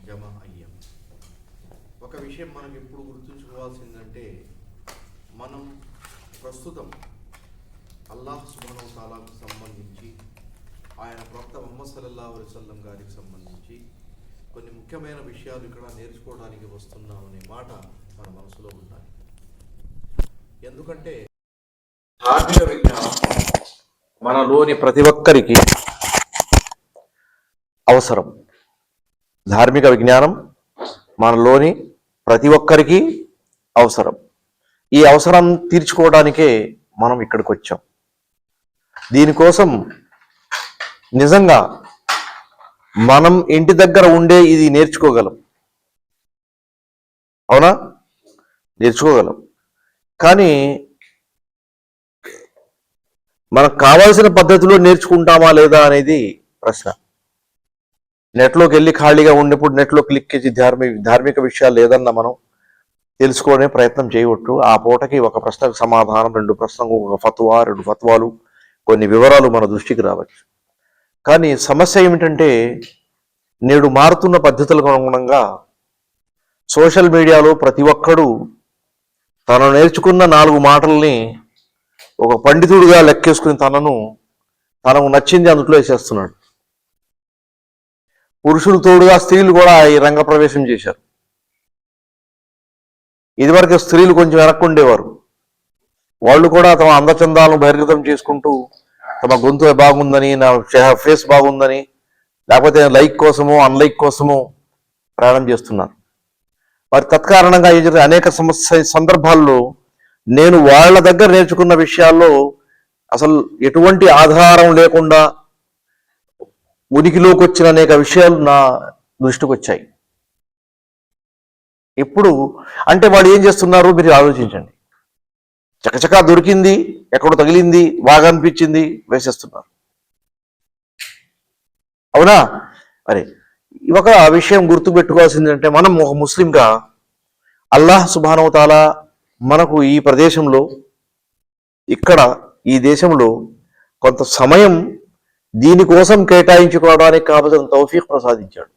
జమ అయ్యాం. ఒక విషయం మనం ఎప్పుడు గుర్తుంచుకోవాల్సిందంటే, మనం ప్రస్తుతం అల్లాహ్ సుబ్హానహు వ తఆలాకు సంబంధించి, ఆయన ప్రవక్త ముహమ్మద్ సల్లల్లాహు అలైహి వసల్లం గారికి సంబంధించి కొన్ని ముఖ్యమైన విషయాలు ఇక్కడ నేర్చుకోవడానికి వస్తున్నామనే మాట మన మనసులో ఉండాలి. ఎందుకంటే ధార్మిక విజ్ఞానం మనలోని ప్రతి ఒక్కరికి అవసరం. ధార్మిక విజ్ఞానం మనలోని ప్రతి ఒక్కరికి అవసరం. ఈ అవసరం తీర్చుకోవడానికే మనం ఇక్కడికి వచ్చాం. దీనికోసం నిజంగా మనం ఇంటి దగ్గర ఉండే ఇది నేర్చుకోగలం, అవునా? నేర్చుకోగలం. కానీ మనకు కావాల్సిన పద్ధతిలో నేర్చుకుంటామా లేదా అనేది ప్రశ్న. నెట్లోకి వెళ్ళి ఖాళీగా ఉన్నప్పుడు నెట్లో క్లిక్ చేసి ధార్మిక విషయాలు ఏదన్నా మనం తెలుసుకునే ప్రయత్నం చేయవచ్చు. ఆ పూటకి ఒక ప్రశ్నకు సమాధానం, రెండు ప్రశ్నలకు ఒక ఫత్వా, రెండు ఫత్వాలు, కొన్ని వివరాలు మన దృష్టికి రావచ్చు. కానీ సమస్య ఏమిటంటే, నేడు మారుతున్న పద్ధతులకు అనుగుణంగా సోషల్ మీడియాలో ప్రతి ఒక్కడు తను నేర్చుకున్న 4 మాటల్ని ఒక పండితుడిగా లెక్కేసుకుని తనకు నచ్చింది అందులో వేసేస్తున్నాడు. పురుషులు తోడుగా స్త్రీలు కూడా ఈ రంగ ప్రవేశం చేశారు. ఇదివరకు స్త్రీలు కొంచెం వెనక్కుండేవారు. వాళ్ళు కూడా తమ అందచందాలను బహిర్గతం చేసుకుంటూ తమ గొంతు బాగుందని, నా ఫేస్ బాగుందని, లేకపోతే లైక్ కోసమో అన్లైక్ కోసమో ప్రయాణం చేస్తున్నారు. మరి తత్కారణంగా అనేక సందర్భాల్లో నేను వాళ్ళ దగ్గర నేర్చుకున్న విషయాల్లో అసలు ఎటువంటి ఆధారం లేకుండా ఉనికిలోకి వచ్చిన అనేక విషయాలు నా దృష్టికి వచ్చాయి. ఇప్పుడు అంటే వాళ్ళు ఏం చేస్తున్నారు మీరు ఆలోచించండి. చకచకా దొరికింది, ఎక్కడో తగిలింది, బాగా అనిపించింది, వేసేస్తున్నారు. అవునా? మరి ఒక విషయం గుర్తుపెట్టుకోవాల్సింది అంటే, మనం ఒక ముస్లింగా అల్లాహ్ సుబ్హానహు వ తఆలా మనకు ఈ ప్రదేశంలో, ఇక్కడ ఈ దేశంలో కొంత సమయం దీనికోసం కేటాయించుకోవడానికి కావలసిన తౌఫీక్ ప్రసాదించాడు.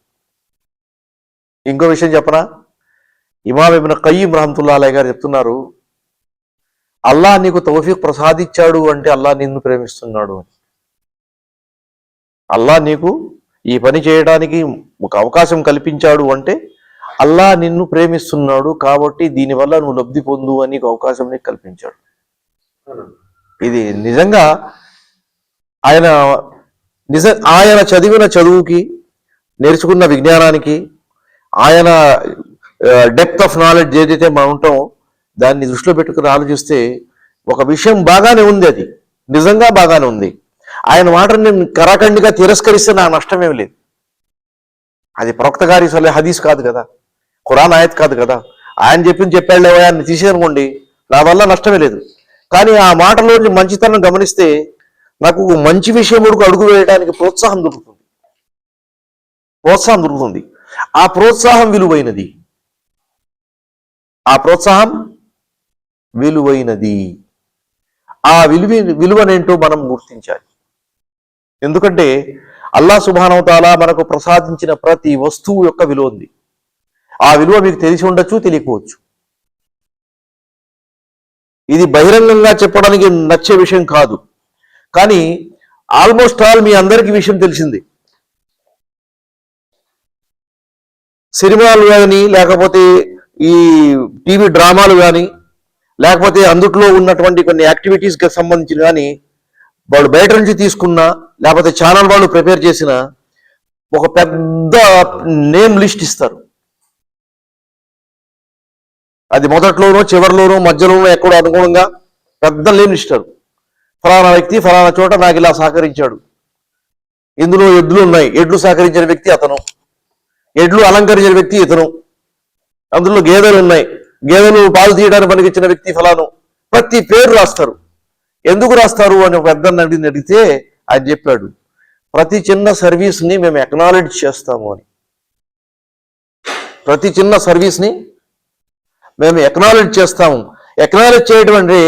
ఇంకో విషయం చెప్పనా? ఇమామ్ ఇబ్న్ ఖయ్యిమ్ రహ్మతుల్లాహి అలైహి గారు చెప్తున్నారు, అల్లాహ్ నీకు తౌఫీక్ ప్రసాదించాడు అంటే అల్లాహ్ నిన్ను ప్రేమిస్తున్నాడు అని. అల్లాహ్ నీకు ఈ పని చేయడానికి ఒక అవకాశం కల్పించాడు అంటే అల్లాహ్ నిన్ను ప్రేమిస్తున్నాడు, కాబట్టి దీనివల్ల నువ్వు లబ్ధి పొందు అని అవకాశం నీకు కల్పించాడు. ఇది నిజంగా ఆయన చదివిన చదువుకి, నేర్చుకున్న విజ్ఞానానికి, ఆయన డెప్త్ ఆఫ్ నాలెడ్జ్ ఏదైతే మనం ఉంటామో దాన్ని దృష్టిలో పెట్టుకుని ఆలోచిస్తే ఒక విషయం బాగానే ఉంది, అది నిజంగా బాగానే ఉంది. ఆయన మాటను నేను కరాఖండిగా తిరస్కరిస్తే నా నష్టమేం లేదు. అది ప్రవక్త గారి హదీస్ కాదు కదా, ఖురాన్ ఆయత్ కాదు కదా. ఆయన చెప్పాడు ఆయన తీసేనుకోండి, నా వల్ల నష్టమే లేదు. కానీ ఆ మాటలోని మంచితనం గమనిస్తే నాకు మంచి విషయం అడుగు వేయడానికి ప్రోత్సాహం దొరుకుతుంది. ఆ ప్రోత్సాహం విలువైనది. ఆ విలువనేంటో మనం గుర్తించాలి. ఎందుకంటే అల్లాహ్ సుబ్హానహు వ తఆలా మనకు ప్రసాదించిన ప్రతి వస్తువు యొక్క విలువ ఉంది. ఆ విలువ మీకు తెలిసి ఉండొచ్చు, తెలియకపోవచ్చు. ఇది బహిరంగంగా చెప్పడానికి నచ్చే విషయం కాదు, కానీ ఆల్మోస్ట్ ఆల్ మీ అందరికీ విషయం తెలిసింది. సినిమాలు కానీ, లేకపోతే ఈ టీవీ డ్రామాలు కానీ, లేకపోతే అందుట్లో ఉన్నటువంటి కొన్ని యాక్టివిటీస్కి సంబంధించి కానీ వాళ్ళు బయట నుంచి తీసుకున్న, లేకపోతే ఛానల్ వాళ్ళు ప్రిపేర్ చేసిన ఒక పెద్ద నేమ్ లిస్ట్ ఇస్తారు. అది మొదట్లోనో, చివరిలోనో, మధ్యలోనో ఎక్కడో అనుగుణంగా పెద్ద నేమ్ ఇస్తారు. ఫలానా వ్యక్తి ఫలానా చోట నాకు ఇలా సహకరించాడు, ఇందులో ఎడ్లు ఉన్నాయి, ఎడ్లు సహకరించిన వ్యక్తి అతను, ఎడ్లు అలంకరించిన వ్యక్తి ఇతను, అందులో గేదెలు ఉన్నాయి, గేదెలు పాలు తీయడానికి పనికిచ్చిన వ్యక్తి ఫలాను, ప్రతి పేరు రాస్తారు. ఎందుకు రాస్తారు అని ఒక పెద్దని అడిగితే ఆయన చెప్పాడు, ప్రతి చిన్న సర్వీస్ని మేము ఎక్నాలెడ్జ్ చేస్తాము అని. ప్రతి చిన్న సర్వీస్ని మేము ఎక్నాలెడ్జ్ చేస్తాము. ఎక్నాలెడ్జ్ చేయడం అంటే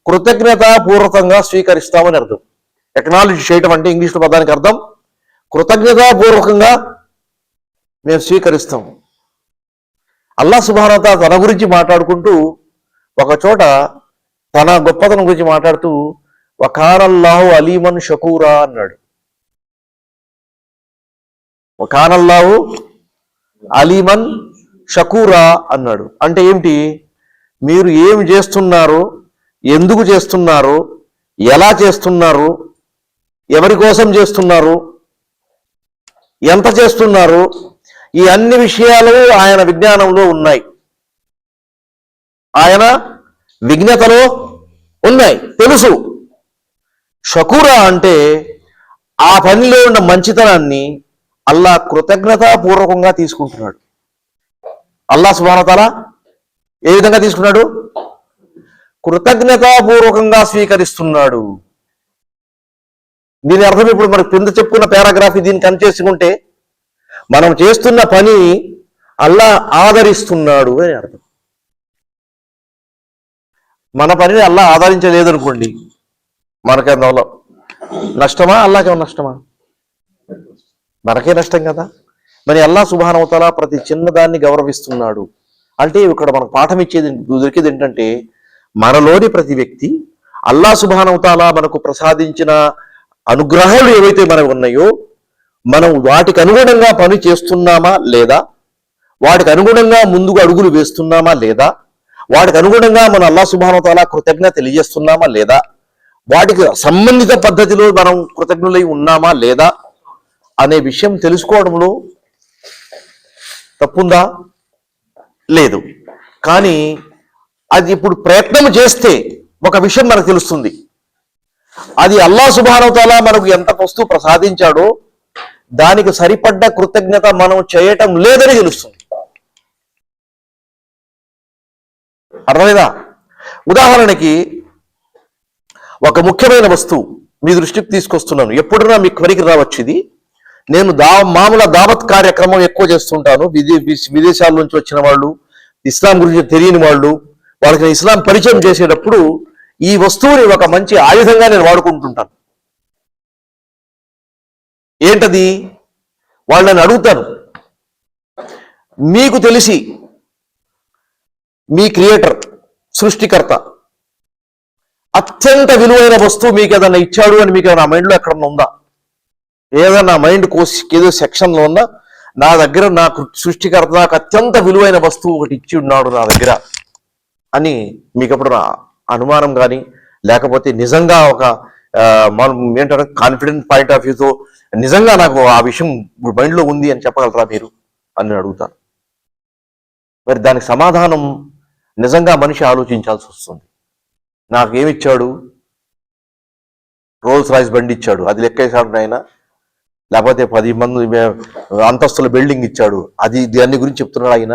కృతజ్ఞతాపూర్వకంగా స్వీకరిస్తామని అర్థం. ఎక్నాలెడ్జ్ చేయడం అంటే ఇంగ్లీష్ పదానికి అర్థం కృతజ్ఞతాపూర్వకంగా మేము స్వీకరిస్తాం. అల్లాహ్ సుబ్హానహు వ తఆలా తన గురించి మాట్లాడుకుంటూ ఒక చోట తన గొప్పతనం గురించి మాట్లాడుతూ వకానల్లాహు అలీమన్ షకూరా అన్నాడు. వకానల్లాహు అలీమన్ షకూరా అన్నాడు. అంటే ఏమిటి? మీరు ఏమి చేస్తున్నారో, ఎందుకు చేస్తున్నారో, ఎలా చేస్తున్నారు, ఎవరి కోసం చేస్తున్నారు, ఎంత చేస్తున్నారు, ఈ అన్ని విషయాలు ఆయన విజ్ఞానంలో ఉన్నాయి, ఆయన విజ్ఞతలో ఉన్నాయి, తెలుసు. షకూరా అంటే ఆ పనిలో ఉన్న మంచితనాన్ని అల్లాహ్ కృతజ్ఞతాపూర్వకంగా తీసుకుంటున్నాడు. అల్లాహ్ సుబ్హానహు వ తఆలా ఏ విధంగా తీసుకున్నాడు? కృతజ్ఞతాపూర్వకంగా స్వీకరిస్తున్నాడు. దీని అర్థం ఇప్పుడు మనకు కింద చెప్పుకున్న పారాగ్రాఫ్ దీన్ని కనిచేసుకుంటే మనం చేస్తున్న పని అల్లాహ్ ఆదరిస్తున్నాడు అని అర్థం. మన పనిని అల్లాహ్ ఆదరించలేదు అనుకోండి, మనకేమో నష్టమా? అల్లాహకేమో నష్టమా? మనకే నష్టం కదా. మరి అల్లాహ్ సుబ్హానహు వ తఆలా ప్రతి చిన్నదాన్ని గౌరవిస్తున్నాడు. అంటే ఇక్కడ మనకు పాఠం ఇచ్చేది దొరికేది ఏంటంటే, మనలోని ప్రతి వ్యక్తి అల్లాహ్ సుబ్హానహు వ తఆలా మనకు ప్రసాదించిన అనుగ్రహాలు ఏవైతే మనకు ఉన్నాయో, మనం వాటికి అనుగుణంగా పని చేస్తున్నామా లేదా, వాటికి అనుగుణంగా ముందుకు అడుగులు వేస్తున్నామా లేదా, వాటికి అనుగుణంగా మన అల్లాహ్ సుబ్హానహు వ తఆలా కృతజ్ఞత తెలియజేస్తున్నామా లేదా, వాటికి సంబంధిత పద్ధతిలో మనం కృతజ్ఞులై ఉన్నామా లేదా అనే విషయం తెలుసుకోవడంలో తప్పుందా? లేదు. కానీ అది ఇప్పుడు ప్రయత్నం చేస్తే ఒక విషయం మనకు తెలుస్తుంది. అది అల్లాహ్ సుబ్హానహు వ తఆలా మనకు ఎంత వస్తువు ప్రసాదించాడో దానికి సరిపడ్డ కృతజ్ఞత మనం చేయటం లేదని తెలుస్తుంది. అర్థమైందా? ఉదాహరణకి ఒక ముఖ్యమైన వస్తువు మీ దృష్టికి తీసుకొస్తున్నాను. ఎప్పుడైనా మీకు పనికి రావచ్చు ఇది. నేను మామూలు దావత్ కార్యక్రమం ఎక్కువ చేస్తుంటాను. విదేశాల నుంచి వచ్చిన వాళ్ళు, ఇస్లాం గురించి తెలియని వాళ్ళు, వాళ్ళకి ఇస్లాం పరిచయం చేసేటప్పుడు ఈ వస్తువుని ఒక మంచి ఆయుధంగా నేను వాడుకుంటుంటాను. ఏంటది? వాళ్ళని అడుగుతాను, మీకు తెలిసి మీ క్రియేటర్, సృష్టికర్త అత్యంత విలువైన వస్తువు మీకు ఏదైనా ఇచ్చాడు అని మీకు నా మైండ్లో ఎక్కడన్నా ఉందా? ఏదన్నా మైండ్ కోసి ఏదో సెక్షన్లో ఉన్నా, నా దగ్గర నాకు సృష్టికర్త నాకు అత్యంత విలువైన వస్తువు ఒకటి ఇచ్చి ఉన్నాడు నా దగ్గర అని మీకు ఎప్పుడు అనుమానం కానీ, లేకపోతే నిజంగా ఒక మనం ఏంటంటే కాన్ఫిడెంట్ పాయింట్ ఆఫ్ వ్యూతో నిజంగా నాకు ఆ విషయం మైండ్లో ఉంది అని చెప్పగలరా మీరు అని నేను అడుగుతాను. మరి దానికి సమాధానం నిజంగా మనిషి ఆలోచించాల్సి వస్తుంది. నాకేమిచ్చాడు? రోల్స్ రాయిస్ బండి ఇచ్చాడు, అది లెక్కేసాడు ఆయన. లేకపోతే 10 మంది అంతస్తుల బిల్డింగ్ ఇచ్చాడు, అది దాన్ని గురించి చెప్తున్నాడు ఆయన.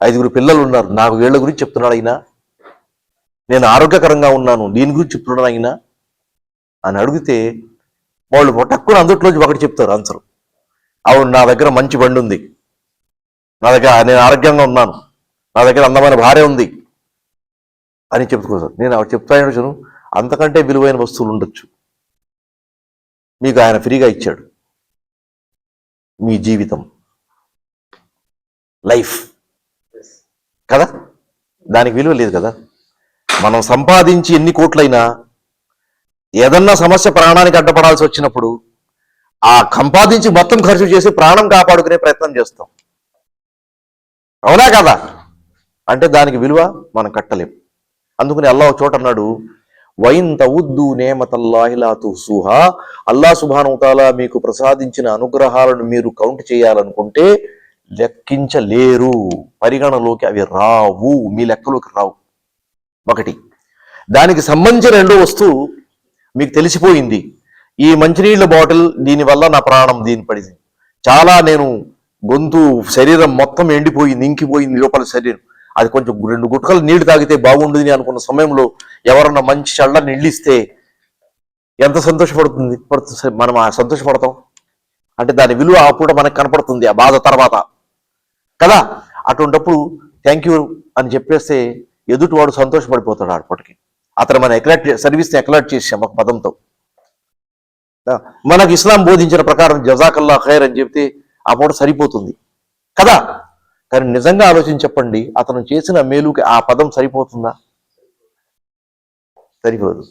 5 పిల్లలు ఉన్నారు, నాకు వీళ్ళ గురించి చెప్తున్నాడు ఆయన. నేను ఆరోగ్యకరంగా ఉన్నాను, దీని గురించి చెప్తున్నాడు ఆయన అని అడిగితే వాళ్ళు తక్కువ అందుట్లోంచి ఒకటి చెప్తారు ఆన్సర్. అవును, నా దగ్గర మంచి బండి ఉంది, నా దగ్గర నేను ఆరోగ్యంగా ఉన్నాను, నా దగ్గర అందమైన భార్య ఉంది అని చెప్పుకోసారు. నేను చెప్తాను, అంతకంటే విలువైన వస్తువులు ఉండొచ్చు. మీకు ఆయన ఫ్రీగా ఇచ్చాడు మీ జీవితం, లైఫ్ కదా, దానికి విలువ లేదు కదా. మనం సంపాదించి ఎన్ని కోట్లైనా ఏదన్నా సమస్య ప్రాణానికి అడ్డపడాల్సి వచ్చినప్పుడు ఆ సంపాదించి మొత్తం ఖర్చు చేసి ప్రాణం కాపాడుకునే ప్రయత్నం చేస్తాం. అవునా కదా? అంటే దానికి విలువ మనం కట్టలేం. అందుకని అల్లాహ్ ఒక చోట అన్నాడు, వైన్ తవుద్దు నేమతల్లాహి లా తుహ్సుహా. అల్లాహ్ సుబ్హానహు వ తఆలా మీకు ప్రసాదించిన అనుగ్రహాలను మీరు కౌంట్ చేయాలనుకుంటే లెక్కించలేరు, పరిగణలోకి అవి రావు, మీ లెక్కలోకి రావు. ఒకటి. దానికి సంబంధించిన రెండో వస్తువు మీకు తెలిసిపోయింది. ఈ మంచినీళ్ళ బాటిల్, దీనివల్ల నా ప్రాణం దీని పడింది, చాలా నేను గొంతు శరీరం మొత్తం ఎండిపోయింది, ఇంకిపోయింది లోపల శరీరం, అది కొంచెం 2 గుటకలు నీళ్లు తాగితే బాగుంటుంది అనుకున్న సమయంలో ఎవరన్నా మంచి చల్ల నీళ్ళు ఇస్తే ఎంత సంతోషపడుతుంది మనం సంతోషపడతాం. అంటే దాని విలువ ఆ పూట మనకు కనపడుతుంది, ఆ బాధ తర్వాత కదా. అటువంటిప్పుడు థ్యాంక్ యూ అని చెప్పేస్తే ఎదుటివాడు సంతోషపడిపోతాడు. అప్పటికి అతను మన సర్వీస్ని ఎక్లాట్ చేసాం ఒక పదంతో. మనకు ఇస్లాం బోధించిన ప్రకారం జజాకల్లా ఖైర్ అని చెప్తే ఆ పూట సరిపోతుంది కదా. కానీ నిజంగా ఆలోచించి చెప్పండి, అతను చేసిన మేలుకి ఆ పదం సరిపోతుందా? సరిపోదు.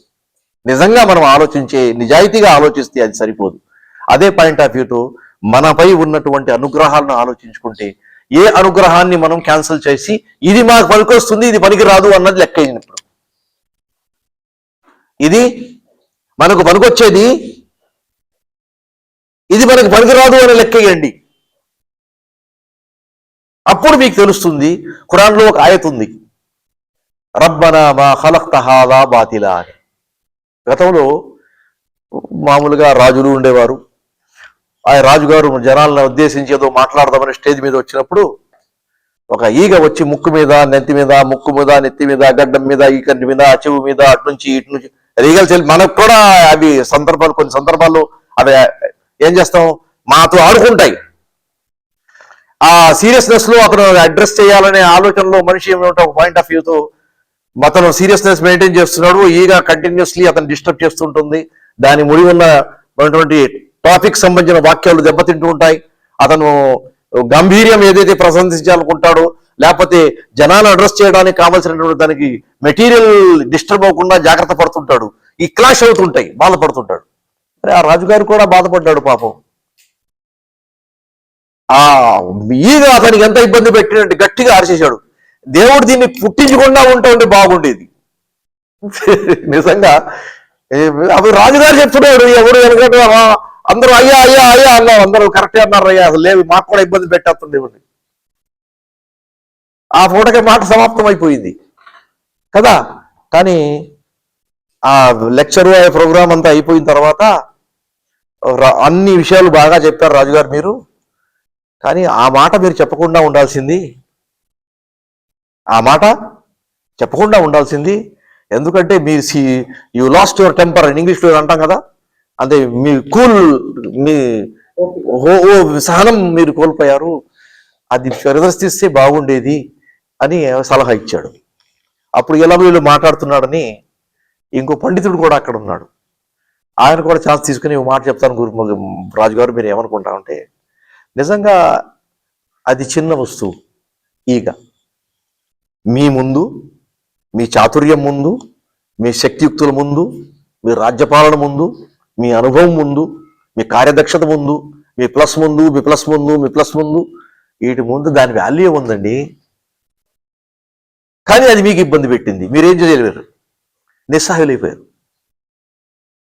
నిజంగా మనం ఆలోచించే, నిజాయితీగా ఆలోచిస్తే అది సరిపోదు. అదే పాయింట్ ఆఫ్ వ్యూతో మనపై ఉన్నటువంటి అనుగ్రహాలను ఆలోచించుకుంటే ఏ అనుగ్రహాన్ని మనం క్యాన్సిల్ చేసి ఇది మాకు పనికొస్తుంది ఇది పనికి రాదు అన్నది లెక్క అయినప్పుడు, ఇది మనకు పనికొచ్చేది ఇది మనకు పనికిరాదు అని లెక్కేయండి. అప్పుడు మీకు తెలుస్తుంది. ఖురాన్లో ఒక ఆయత్ ఉంది, రబ్బనా మా ఖలక్త హాదా బాతిలా అని. గతంలో మామూలుగా రాజులు ఉండేవారు. ఆ రాజుగారు జనాలను ఉద్దేశించి ఏదో మాట్లాడదామని స్టేజ్ మీద వచ్చినప్పుడు ఒక ఈగ వచ్చి ముక్కు మీద, నెత్తి మీద, ముక్కు మీద, నెత్తి మీద, గడ్డం మీద, ఈ కంటి మీద, చెవు మీద, అటు నుంచి ఇటు నుంచి ఈగలు మనకు కూడా అవి సందర్భాలు, కొన్ని సందర్భాల్లో అవి ఏం చేస్తాం, మాతో ఆడుకుంటాయి. ఆ సీరియస్నెస్ లో అతను అడ్రస్ చేయాలనే ఆలోచనలో మనిషి ఏమిటో ఒక పాయింట్ ఆఫ్ వ్యూతో అతను సీరియస్నెస్ మెయింటైన్ చేస్తున్నాడు. ఈగ కంటిన్యూస్లీ అతను డిస్టర్బ్ చేస్తుంటుంది. దాని ముడి ఉన్నటువంటి టాపిక్ సంబంధించిన వాక్యాలు దెబ్బతింటూ ఉంటాయి. అతను గంభీర్యం ఏదైతే ప్రశంసించాలనుకుంటాడో, లేకపోతే జనాలను అడ్రస్ చేయడానికి కావాల్సినటువంటి దానికి మెటీరియల్ డిస్టర్బ్ అవ్వకుండా జాగ్రత్త పడుతుంటాడు. ఈ క్లాష్ అవుతుంటాయి, బాధపడుతుంటాడు. మరి ఆ రాజుగారు కూడా బాధపడ్డాడు పాపం. ఆ ఈగ అతనికి ఎంత ఇబ్బంది పెట్టినట్టు గట్టిగా అరిచేశాడు. దేవుడు దీన్ని పుట్టించకుండా ఉంటే బాగుండేది. నిజంగా అప్పుడు రాజుగారు చెప్తున్నాడు, ఎవరు ఎందుకంటే అందరూ అయ్యా అయ్యా అయ్యా అన్నారు, అందరూ కరెక్టే అన్నారు. అయ్యా అసలు లేవు, మాకు కూడా ఇబ్బంది పెట్టేస్తుంది దేవుడిని. ఆ పూటకే మాట సమాప్తం అయిపోయింది కదా. కానీ ఆ లెక్చరు ప్రోగ్రామ్ అంతా అయిపోయిన తర్వాత అన్ని విషయాలు బాగా చెప్పారు రాజుగారు మీరు, కానీ ఆ మాట మీరు చెప్పకుండా ఉండాల్సింది, ఆ మాట చెప్పకుండా ఉండాల్సింది. ఎందుకంటే మీరు యూ లాస్ట్ యువర్ టెంపర్ అని ఇంగ్లీష్లో అంటాం కదా, అంటే మీ కూల్, మీ సహనం మీరు కోల్పోయారు, అది ప్రదర్శిస్తే బాగుండేది అని సలహా ఇచ్చాడు. అప్పుడు ఎలా వీళ్ళు మాట్లాడుతున్నాడని ఇంకో పండితుడు కూడా అక్కడ ఉన్నాడు. ఆయన కూడా ఛాన్స్ తీసుకుని మాట చెప్తాను రాజుగారు మీరు ఏమనుకుంటామంటే, నిజంగా అది చిన్న వస్తువు ఈగ. మీ ముందు, మీ చాతుర్యం ముందు, మీ శక్తియుక్తుల ముందు, మీ రాజ్యపాలన ముందు, మీ అనుభవం ముందు, మీ కార్యదక్షత ముందు, మీ ప్లస్ ముందు, మీ ప్లస్ ముందు, మీ ప్లస్ ముందు, వీటి ముందు దాని వాల్యూ ఉందండి. కానీ అది మీకు ఇబ్బంది పెట్టింది, మీరేం చేయలేరు, నిస్సహాయులైపోయారు.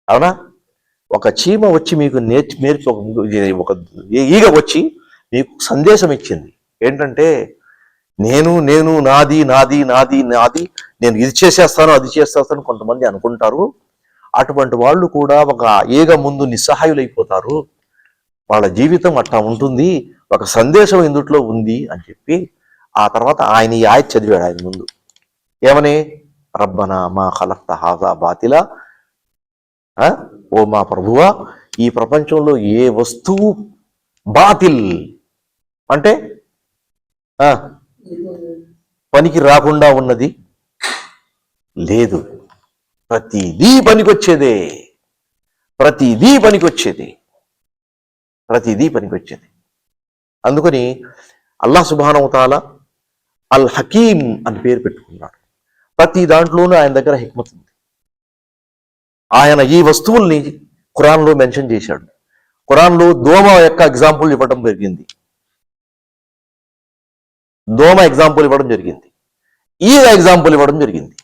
అవునా? ఒక చీమ వచ్చి మీకు ఒక ఈగ వచ్చి మీకు సందేశం ఇచ్చింది ఏంటంటే, నేను నేను నాది నాది నాది నాది, నేను ఇది చేసేస్తాను అది చేసేస్తాను కొంతమంది అనుకుంటారు. అటువంటి వాళ్ళు కూడా ఒక ఈగ ముందు నిస్సహాయులైపోతారు. వాళ్ళ జీవితం అట్లా ఉంటుంది, ఒక సందేశం ఇందుట్లో ఉంది అని చెప్పి ఆ తర్వాత ఆయన ఈ ఆయత్ చదివాడు. ఆయన ముందు ఏమని, రబ్బనా మా ఖలక్త హాజా బాతిలా, ఓ మా ప్రభువా, ఈ ప్రపంచంలో ఏ వస్తువు బాతిల్ అంటే పనికి రాకుండా ఉన్నది లేదు, ప్రతిదీ పనికొచ్చేదే, ప్రతిదీ పనికొచ్చేది, ప్రతిదీ పనికొచ్చేది. అందుకని అల్లాహ్ సుబ్హానహు వ తఆలా అల్ హకీం అని పేరు పెట్టుకున్నాడు. ప్రతి దాంట్లోనూ ఆయన దగ్గర హిక్మత్ ఉంది. ఆయన ఈ వస్తువుల్ని ఖురాన్లో మెన్షన్ చేశాడు. ఖురాన్లో దోమ యొక్క ఎగ్జాంపుల్ ఇవ్వడం జరిగింది, దోమ ఎగ్జాంపుల్ ఇవ్వడం జరిగింది, ఈగ ఎగ్జాంపుల్ ఇవ్వడం జరిగింది.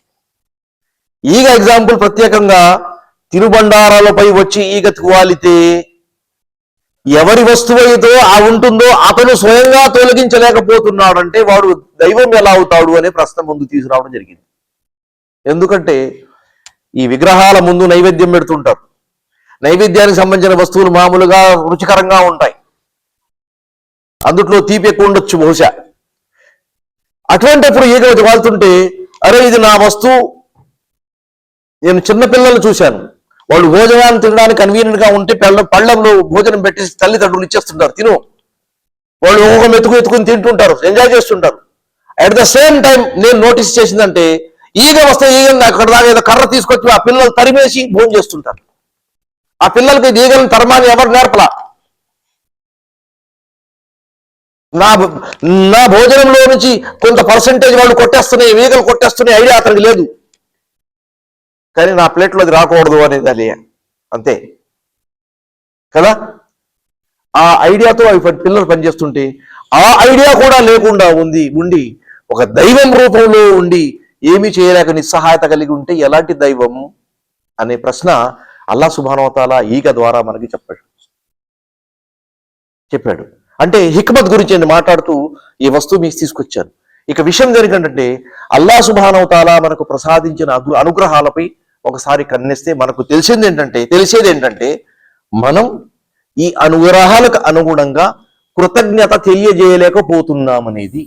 ఈగ ఎగ్జాంపుల్ ప్రత్యేకంగా తినుబండారాలపై వచ్చి ఈగ వాలితే ఎవరి వస్తువు అయితే ఆ ఉంటుందో అతను స్వయంగా తొలగించలేకపోతున్నాడంటే వాడు దైవం ఎలా అవుతాడు అనే ప్రశ్న ముందు తీసుకురావడం జరిగింది. ఎందుకంటే ఈ విగ్రహాల ముందు నైవేద్యం పెడుతుంటారు. నైవేద్యానికి సంబంధించిన వస్తువులు మామూలుగా రుచికరంగా ఉంటాయి, అందుట్లో తీపి ఎక్కువ ఉండొచ్చు బహుశా. అటువంటిప్పుడు ఈగ వాళ్తుంటే, అరే ఇది నా వస్తువు. నేను చిన్నపిల్లలు చూశాను, వాళ్ళు భోజనాన్ని తినడానికి కన్వీనియంట్ గా ఉంటే పళ్ళంలో భోజనం పెట్టి తల్లిదండ్రులు ఇచ్చేస్తుంటారు, తిను. వాళ్ళు ఒక్కొక్క ఎత్తుకుని తింటుంటారు, ఎంజాయ్ చేస్తుంటారు. అట్ ద సేమ్ టైం నేను నోటీస్ చేసిందంటే, ఈగ వస్తే ఈగని అక్కడ దాకా ఏదో కర్ర తీసుకొచ్చి ఆ పిల్లలు తరిమేసి భోజనం చేస్తుంటారు. ఆ పిల్లలకి ఈగలను తరమాని ఎవరు నేర్పలా. నా నా భోజనంలో నుంచి కొంత పర్సంటేజ్ వాళ్ళు కొట్టేస్తున్నాయి, ఈగలు కొట్టేస్తున్నాయి ఐడియా అతనికి లేదు. కానీ నా ప్లేట్లో అది రాకూడదు అనేది అది అంతే కదా. ఆ ఐడియాతో అవి పిల్లలు పనిచేస్తుంటే ఆ ఐడియా కూడా లేకుండా ఉండి ఒక దైవం రూపంలో ఉండి ఏమీ చేయలేక నిస్సహాయత కలిగి ఉంటే ఎలాంటి దైవం అనే ప్రశ్న అల్లా సుబ్హానహు వ తఆలా ఈగ ద్వారా మనకి చెప్పాడు. అంటే హిక్మత్ గురించి నేను మాట్లాడుతూ ఈ వస్తువు మీకు తీసుకొచ్చాను. ఇక విషయం జరిగిందంటే అల్లా సుబ్హానహు వ తఆలా మనకు ప్రసాదించిన అనుగ్రహాలపై ఒకసారి కన్నేస్తే మనకు తెలిసేది ఏంటంటే మనం ఈ అనుగ్రహాలకు అనుగుణంగా కృతజ్ఞత తెలియజేయలేకపోతున్నామనేది.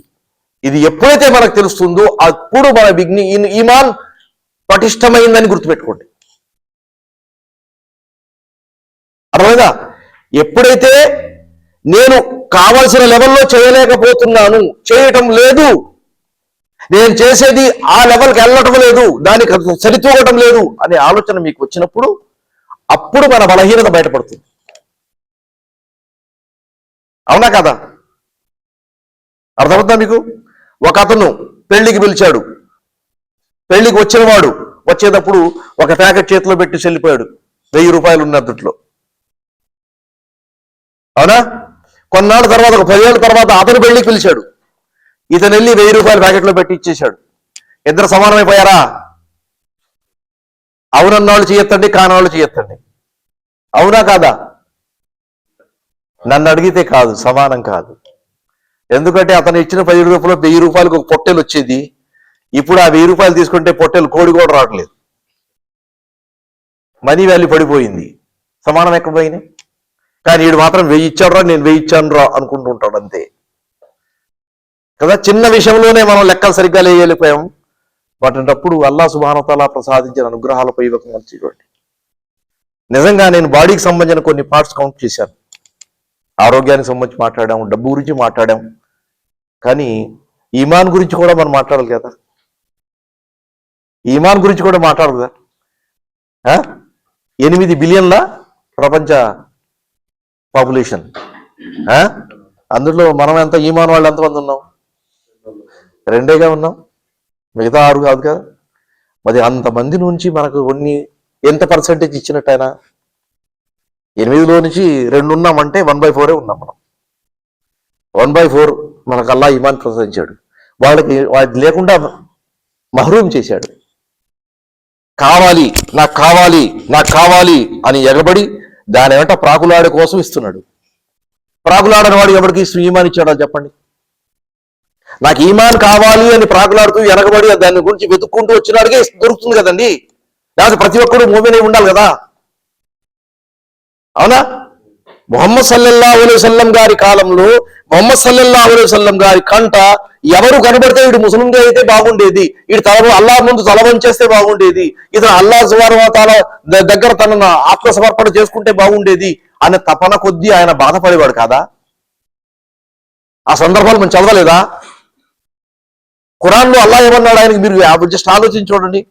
ఇది ఎప్పుడైతే మనకు తెలుస్తుందో అప్పుడు మన ఈమాన్ పటిష్టమైందని గుర్తుపెట్టుకోండి. అర్థమైందా? ఎప్పుడైతే నేను కావలసిన లెవెల్లో చేయలేకపోతున్నాను, చేయటం లేదు, నేను చేసేది ఆ లెవెల్కి వెళ్ళటం లేదు, దానికి సరితూగటం లేదు అనే ఆలోచన మీకు వచ్చినప్పుడు అప్పుడు మన బలహీనత బయటపడుతుంది. అవునా కదా? అర్థమవుతుందా మీకు? ఒక అతను పెళ్లికి పిలిచాడు. పెళ్లికి వచ్చినవాడు వచ్చేటప్పుడు ఒక ప్యాకెట్ చేతిలో పెట్టి చెల్లిపోయాడు, 1000 రూపాయలు ఉన్న అద్దట్లో. అవునా? కొన్నాళ్ళ తర్వాత, ఒక 10 ఏళ్ళ తర్వాత అతను పెళ్లికి పిలిచాడు. ఇతను వెళ్ళి 1000 రూపాయలు ప్యాకెట్లో పెట్టి ఇచ్చేశాడు. ఇద్దరు సమానమైపోయారా? అవునన్నాళ్ళు చేయొద్దండి, కానవాళ్ళు చేయొద్దండి. అవునా కాదా? నన్ను అడిగితే కాదు, సమానం కాదు. ఎందుకంటే అతను ఇచ్చిన 10 రూపాయలు 1000 రూపాయలకు ఒక పొట్టెలు వచ్చేది. ఇప్పుడు ఆ 1000 రూపాయలు తీసుకుంటే పొట్టెలు కోడి కూడా రావట్లేదు. మనీ వాల్యూ పడిపోయింది. సమానం ఎక్కడ పోయినాయి? కానీ వీడు మాత్రం 1000 ఇచ్చాడురా, నేను 1000 ఇచ్చాను రా అనుకుంటూ ఉంటాడు అంతే కదా. చిన్న విషయంలోనే మనం లెక్కలు సరిగ్గా లేయలేకపోయాం. వాటినప్పుడు అల్లా సుబ్హానహు వ తఆలా ప్రసాదించిన అనుగ్రహాలపై ఒక మంచి చూడండి. నిజంగా నేను బాడీకి సంబంధించిన కొన్ని పార్ట్స్ కౌంట్ చేశాను. ఆరోగ్యానికి సంబంధించి మాట్లాడాము, డబ్బు గురించి మాట్లాడాము, కానీ ఈమాన్ గురించి కూడా మనం మాట్లాడాలి కదా. ఈమాన్ గురించి కూడా మాట్లాడదు కదా. 8 బిలియన్ల ప్రపంచ పాపులేషన్. అందులో మనం ఎంత, ఈమాన్ వాళ్ళు ఎంతమంది ఉన్నాం? 2గా ఉన్నాం, మిగతా 6 కాదు కదా. మరి అంతమంది నుంచి మనకు ఎంత పర్సెంటేజ్ ఇచ్చినట్టయినా 8లో నుంచి 2 ఉన్నామంటే 1/4 ఉన్నాం మనం. 1/4 మనకు అల్లా ఈమాన్ ప్రసాదించాడు. వాటి లేకుండా మహరూం చేశాడు. కావాలి, నాకు కావాలి, నాకు కావాలి అని ఎగబడి దాని వెంట ప్రాకులాడే కోసం ఇస్తున్నాడు. ప్రాకులాడని వాడు ఎవరికి ఈమాన్ ఇచ్చాడో చెప్పండి. నాకు ఈమాన్ కావాలి అని ప్రాకులాడుతూ వెనకబడి దాని గురించి వెతుక్కుంటూ వచ్చినాడికే దొరుకుతుంది కదండి. లేకపోతే ప్రతి ఒక్కరు మూమిన్ ఉండాలి కదా. అవునా? ముహమ్మద్ సల్లల్లాహు అలైహి వసల్లం గారి కాలంలో ముహమ్మద్ సల్లల్లాహు అలైహి వసల్లం గారి కంట ఎవరు కనబడితే వీడు ముస్లింగా అయితే బాగుండేది, వీడు అల్లాహ్ ముందు తల వంచేస్తే బాగుండేది, ఇతను అల్లాహ్ సుబ్హానహు వ తఆలా దగ్గర తనను ఆత్మసమర్పణ చేసుకుంటే బాగుండేది అనే తపన కొద్దీ ఆయన బాధపడేవాడు కాదా? ఆ సందర్భాలు మనం చదవలేదా? ఖురాన్లో అల్లాహ్ ఏమన్నాడు ఆయనకి? మీరు జస్ట్ ఆలోచించి చూడండి.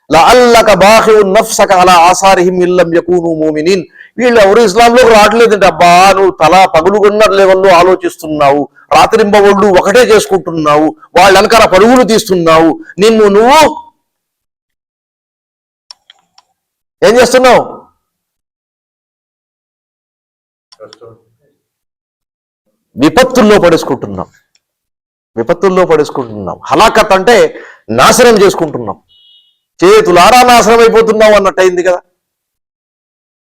లఅల్లక బాఖిఉన్ నఫ్సక అలా ఆసారిహిం ఇల్లం యకూను ముమినీన్. వీళ్ళు ఎవరు ఇస్లాంలోకి రావట్లేదంటే, అబ్బా నువ్వు తల పగులుగున్న లెవెల్లో ఆలోచిస్తున్నావు, రాత్రింబవళ్ళు ఒకటే చేసుకుంటున్నావు, వాళ్ళ వెనకాల పరుగులు తీస్తున్నావు, నువ్వు ఏం చేస్తున్నావు? విపత్తుల్లో పడేసుకుంటున్నాం. హలాకత్ అంటే నాశనం చేసుకుంటున్నాం, చేతులారా నాశనం అయిపోతున్నావు అన్నట్టు అయింది కదా.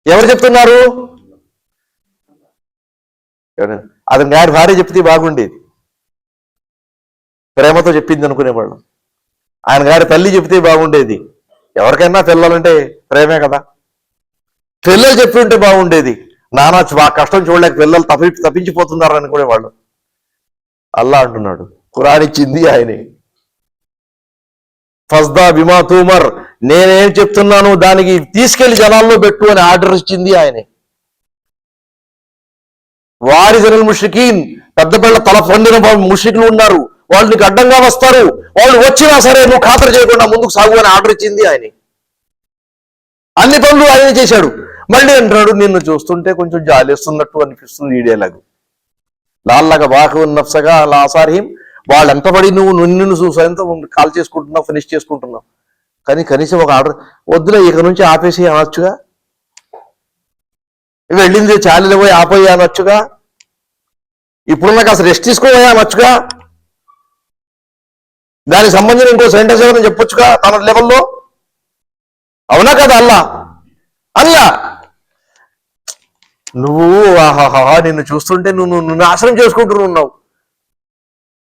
ఎవరు చెప్తున్నారు? అతని గారి భార్య చెప్తే బాగుండేది, ప్రేమతో చెప్పింది అనుకునేవాళ్ళం. ఆయన గారి తల్లి చెప్తే బాగుండేది. ఎవరికైనా పిల్లలంటే ప్రేమే కదా. పిల్లలు చెప్పి ఉంటే బాగుండేది. నానా కష్టం చూడలేక పిల్లలు తప్పించిపోతున్నారు అనుకునేవాళ్ళు. అల్లా అంటున్నాడు, ఖురాన్ ఇచ్చింది ఆయనే. ఫస్దా బిమా తూమర్, నేనేం చెప్తున్నాను దానికి తీసుకెళ్లి జనాల్లో పెట్టు అని ఆర్డర్ ఇచ్చింది ఆయనే. వారిజనుల్ ముష్రికీన్, పెద్ద పెద్ద తల పొందిన ముష్రికులు ఉన్నారు, వాళ్ళు నీకు అడ్డంగా వస్తారు, వాళ్ళు వచ్చినా సరే నువ్వు ఖాతరు చేయకుండా ముందుకు సాగు అని ఆర్డర్ ఇచ్చింది ఆయనే. అన్ని పనులు ఆయనే చేశాడు. మళ్ళీ అంటున్నాడు, నిన్ను చూస్తుంటే కొంచెం జాలేస్తున్నట్టు అనిపిస్తుంది ఈ డైలాగు. లాల్లగా బాకు నఫ్సగా అలా ఆసారిహిం, వాళ్ళు ఎంత పడి నువ్వు నిన్ను చూసేంత కాల్ చేసుకుంటున్నావు, ఫినిష్ చేసుకుంటున్నావు. కానీ కనీసం ఒక ఆర్డర్ వద్దులే ఇక నుంచి ఆపేసి అనొచ్చుగా, వెళ్ళింది చాలీలో పోయి ఆపోయి అనొచ్చుగా, ఇప్పుడు నాకు అసలు రెస్ట్ తీసుకోవా అనొచ్చుగా, దానికి సంబంధించిన ఇంకో సెంటెన్స్ ఏమైనా చెప్పొచ్చుగా తన లెవెల్లో. అవునా కదా అల్లా నువ్వు ఆహాహా నిన్ను చూస్తుంటే నువ్వు నాశనం చేసుకుంటూ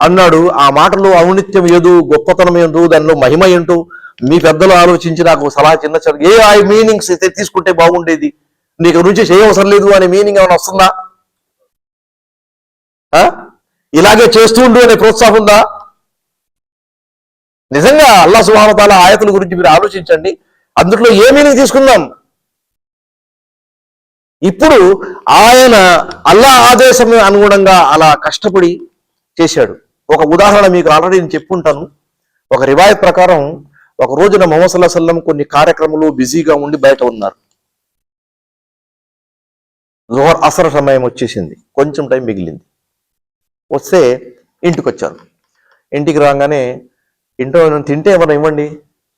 అన్నాడు. ఆ మాటలు ఔన్నిత్యం ఏదు, గొప్పతనం ఏంటో, దానిలో మహిమ ఏంటో మీ పెద్దలు ఆలోచించి నాకు సలహా చిన్న ఏ ఆ మీనింగ్స్ అయితే తీసుకుంటే బాగుండేది, నీకు నుంచి చేయవసరం లేదు అనే మీనింగ్ ఏమైనా వస్తుందా? ఇలాగే చేస్తూ ఉండు అనే ప్రోత్సాహం ఉందా? నిజంగా అల్లాహ్ సుబ్హానహు వ తఆలా ఆయతుల గురించి మీరు ఆలోచించండి, అందులో ఏ మీనింగ్ తీసుకుందాం. ఇప్పుడు ఆయన అల్లాహ్ ఆదేశం అనుగుణంగా అలా కష్టపడి చేశాడు. ఒక ఉదాహరణ మీకు ఆల్రెడీ నేను చెప్పుంటాను. ఒక రివాయత్ ప్రకారం ఒక రోజున ముహమ్మద్ సల్లల్లాహు అలైహి వసల్లం కొన్ని కార్యక్రమాలు బిజీగా ఉండి బయట ఉన్నారు. జోహర్ అసర్ సమయం వచ్చేసింది, కొంచెం టైం మిగిలింది. వస్తే ఇంటికి వచ్చారు. ఇంటికి రాగానే ఇంట్లో తింటే ఏమైనా ఇవ్వండి